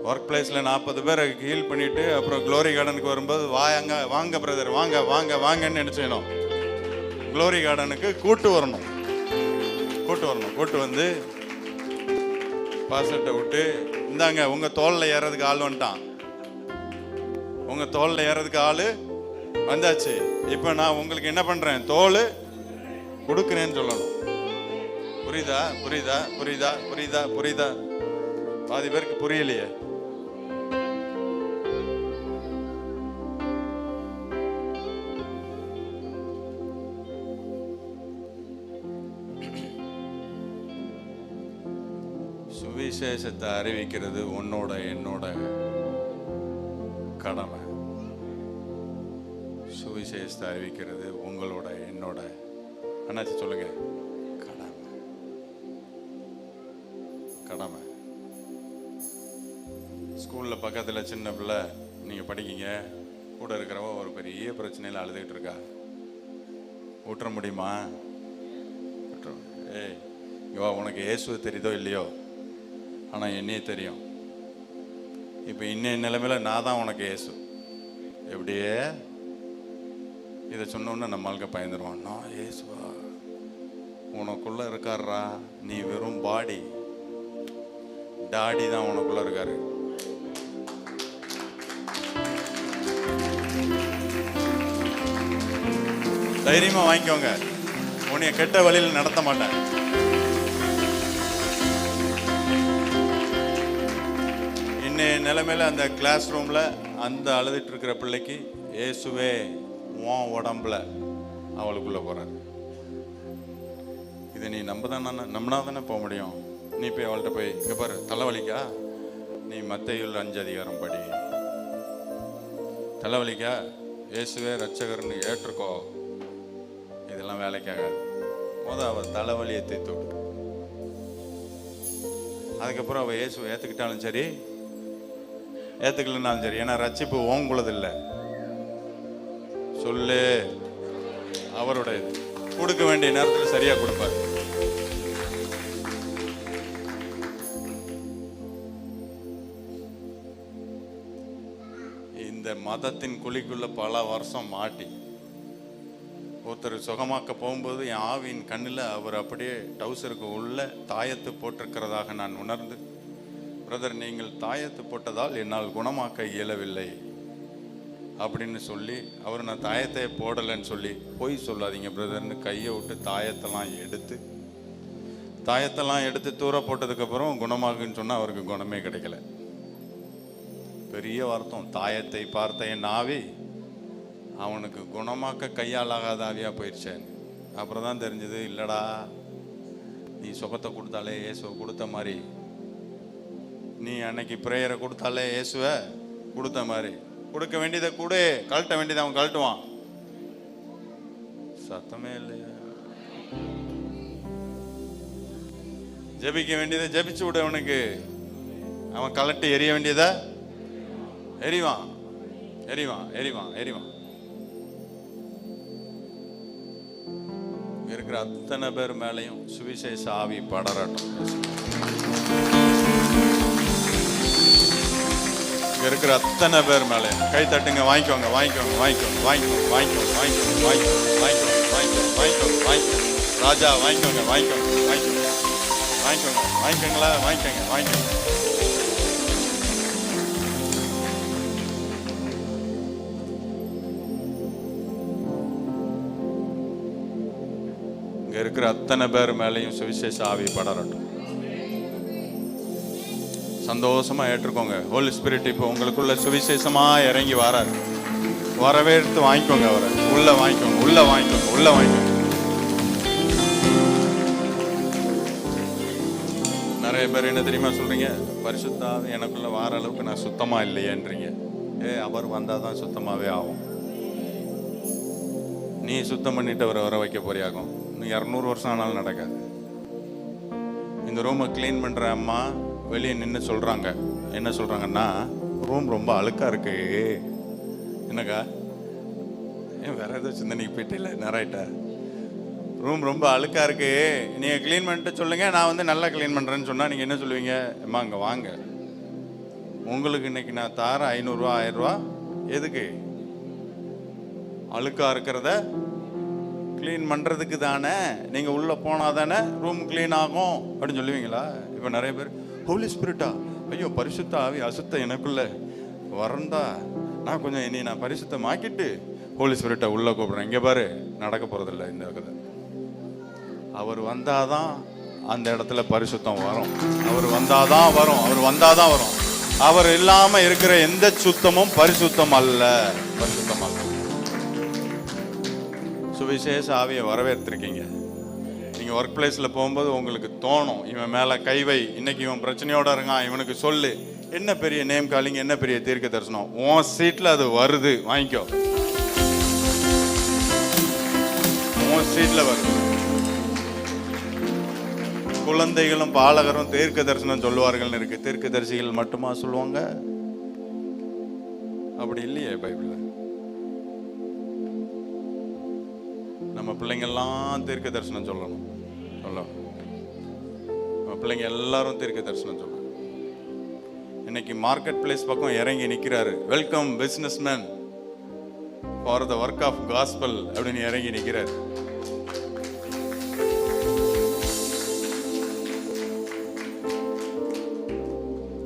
ஒர்க் பிளேஸில் 40 பேரை ஹீல் பண்ணிட்டு அப்புறம் க்ளோரி கார்டனுக்கு வரும்போது வாங்க வாங்க பிரதர், வாங்க வாங்க வாங்கன்னு என்ன செய்யணும்? க்ளோரி கார்டனுக்கு கூட்டு வரணும். கூட்டு வரணும். கூட்டு வந்து பாஸ்டர்கிட்ட விட்டு, இந்தாங்க உங்க தோளில் ஏறதுக்கு ஆள் வந்துட்டான், உங்க தோளில் ஏறதுக்கு ஆள் வந்தாச்சு, இப்போ நான் உங்களுக்கு என்ன பண்றேன்? தோல் கொடுக்குறேன்னு சொல்லணும். புரியுதா? புரியுதா? புரியுதா? புரியுதா? புரியுதா? பாதி பேருக்கு புரியலையே. சுவிசேஷத்தை அறிவிக்கிறது உன்னோட என்னோட கடமை. சுவிசேஷத்தை அறிவிக்கிறது உங்களோட என்னோட அண்ணாச்சி சொல்லுங்க, கடமை. கடமை. ஸ்கூலில் பக்கத்தில் சின்ன பிள்ளை நீங்கள் படிக்கீங்க, கூட இருக்கிறவ ஒரு பெரிய பிரச்சனையில் அழுதுகிட்டு இருக்கா. விட்டுற முடியுமா? ஏய் இவா, உனக்கு இயேசு தெரியுதோ இல்லையோ, ஆனால் என்னையே தெரியும். இப்போ இன்னைய நிலைமையில நான் தான் உனக்கு இயேசு. எப்படியே இதை சொன்னோன்னு நம்ம ஆளுக்க பயந்துருவான். நான் இயேசுவா? உனக்குள்ள இருக்காரா? நீ வெறும் பாடி, டாடி தான் உனக்குள்ள இருக்காரு. தைரியமா வாங்கிக்கோங்க. உன்னைய கெட்ட வழியில் நடத்த மாட்டேன். இன்னைய நிலைமையில அந்த கிளாஸ் ரூம்ல அந்த அழுதுட்டு இருக்கிற பிள்ளைக்கு இயேசுவே உன் உடம்புல அவளுக்குள்ள போறாரு. இதை நீ நம்பினா தானே போக முடியும். நீ போய் அவள்கிட்ட போய் இங்க பாரு, தலைவலிக்கா, நீ மத்தேயு 5 படி. தலைவலிக்கா, இயேசுவே ரட்சகர்னு ஏற்றுக்கோ. இதெல்லாம் வேலைக்காகாது. அவள் தலைவலியை தீர்த்து விட்டு அதுக்கப்புறம் அவள் இயேசுவை ஏற்றுக்கிட்டாலும் சரி, ஏற்றுக்கலனாலும் சரி, ஏன்னா ரட்சிப்பு ஓங்குள்ளது இல்லை. சொல்லு, அவருடைய கொடுக்க வேண்டிய நேரத்தில் சரியா கொடுப்பாரு. இந்த மதத்தின் குழிக்குள்ள பல வருஷம் மாட்டி ஒருத்தர் சுகமாக்க போகும்போது என் ஆவியின் கண்ணில் அவர் அப்படியே டவுசருக்கு உள்ள தாயத்து போட்டிருக்கிறதாக நான் உணர்ந்து, பிரதர் நீங்கள் தாயத்து போட்டதால் என்னால் குணமாக்க இயலவில்லை அப்படின்னு சொல்லி, அவர் நான் தாயத்தை போடலைன்னு சொல்லி, போய் சொல்லாதீங்க பிரதர்னு கையை விட்டு தாயத்தெல்லாம் எடுத்து தூர போட்டதுக்கப்புறம் குணமாகுன்னு சொன்னால் அவருக்கு குணமே கிடைக்கல. பெரிய வருத்தம். தாயத்தை பார்த்த என் ஆவி அவனுக்கு குணமாக்க கையாலாகாத ஆவியா போயிடுச்சேன். அப்புறம் தான் தெரிஞ்சது, இல்லடா நீ சுகத்தை கொடுத்தாலே இயேசுவை கொடுத்த மாதிரி, நீ அன்னைக்கு பிரேயரை கொடுத்தாலே இயேசுவை கொடுத்த மாதிரி, கொடுக்க வேண்டியதை கூட கழட்ட வேண்டியதை அவன் கழட்டுவான். சத்தமே இல்லையா? ஜெபிக்க வேண்டியதை ஜெபிச்சு விட, அவனுக்கு அவன் கலட்டி எரிய வேண்டியதை எரிவான். இருக்கிற அத்தனை பேர் மேலையும் சுவிசேஷ ஆவி படரட்டும். இருக்கிற அத்தனை பேர் மேலையும் கை தட்டுங்க. வாங்கிக்கோங்க. ராஜா வாங்கிக்கோங்க. இருக்கிற அத்தனை பேர் மேலையும் சுவிசேஷ ஆவி படரட்டும். சந்தோஷமா ஏற்றுக்கோங்க. ஹோலி ஸ்பிரிட் இப்போ உங்களுக்குள்ள சுவிசேஷமா இறங்கி வராரு. வரவேற்று வாங்கிக்கோங்க. அவரை உள்ள வாங்கிக்கோங்க. நிறைய பேர் என்ன தெரியுமா சொல்றீங்க? பரிசுத்த ஆவி எனக்குள்ள வார அளவுக்கு நான் சுத்தமா இல்லையேன்றீங்க. அவர் வந்தாதான் சுத்தமாவே ஆகும். நீ சுத்தம் பண்ணிட்டு அவரை வர வைக்க போறியாகும். 200 வருஷம் ஆனாலும் நடக்காது. இந்த ரூமை கிளீன் பண்ற அம்மா வெளியே நின்று சொல்றாங்க. என்ன சொல்றாங்கன்னா, ரூம் ரொம்ப அழுக்கா இருக்கு. என்னக்கா, ஏன் வேற ஏதோ சிந்தனைக்கு போயிட்டே நிறையிட்ட? ரூம் ரொம்ப அழுக்கா இருக்கு, நீங்க கிளீன் பண்ணிட்டு சொல்லுங்க, நான் நல்லா கிளீன் பண்றேன்னு சொன்னா நீங்க என்ன சொல்லுவீங்க? அம்மா அங்க வாங்க, உங்களுக்கு இன்னைக்கு நான் தார 500 ரூபா 1000 ரூபா. எதுக்கு? அழுக்கா இருக்கிறத கிளீன் பண்ணுறதுக்கு தானே. நீங்கள் உள்ளே போனால் தானே ரூம் க்ளீன் ஆகும் அப்படின்னு சொல்லுவீங்களா? இப்போ நிறைய பேர் ஹோலி ஸ்பிரிட்டா, ஐயோ பரிசுத்த ஆவி அசுத்த எனக்குள்ள வரந்தா, நான் கொஞ்சம் இனி நான் பரிசுத்தமாக்கிட்டு ஹோலி ஸ்பிரிட்டை உள்ளே கூப்பிட்றேன். இங்கே பாரு, நடக்க போகிறதில்ல இந்த கதை. அவர் வந்தாதான் அந்த இடத்துல பரிசுத்தம் வரும். அவர் வந்தாதான் வரும். அவர் இல்லாமல் இருக்கிற எந்த சுத்தமும் பரிசுத்தம் அல்ல. சுவிசேஷ ஆவியை வரவேற்றிருக்கீங்க. நீங்கள் ஒர்க் பிளேஸில் போகும்போது உங்களுக்கு தோணும், இவன் மேலே கை வை, இன்னைக்கு இவன் பிரச்சனையோட இருக்கான், இவனுக்கு சொல்லு. என்ன பெரிய நேம் காலிங், என்ன பெரிய தீர்க்க தரிசனம், உன் சீட்டில் அது வருது, வாங்கிக்கோ. உன் சீட்டில் வருது. குழந்தைகளும் பாலகரும் தீர்க்க தரிசனம் சொல்லுவார்கள் இருக்கு. தீர்க்க தரிசிகள் மட்டுமா சொல்லுவாங்க? அப்படி இல்லையே பைபிள்ல. நம்ம பிள்ளைங்கெல்லாம் தீர்க்க தரிசனம் சொல்லணும். நம்ம பிள்ளைங்க எல்லாரும் தீர்க்க தரிசனம் சொல்லணும். இன்னைக்கு மார்க்கெட் பிளேஸ் பக்கம் இறங்கி நிற்கிறாரு. Welcome businessman for the work of gospel அப்படின்னு இறங்கி நிற்கிறார்.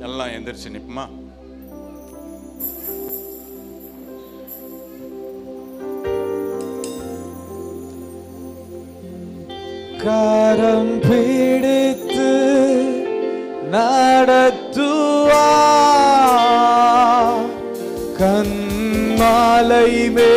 எல்லாம் எந்திரிச்சு நிற்போமா? கரம் பிடித்து நடத்துவா, கண்மாலை மே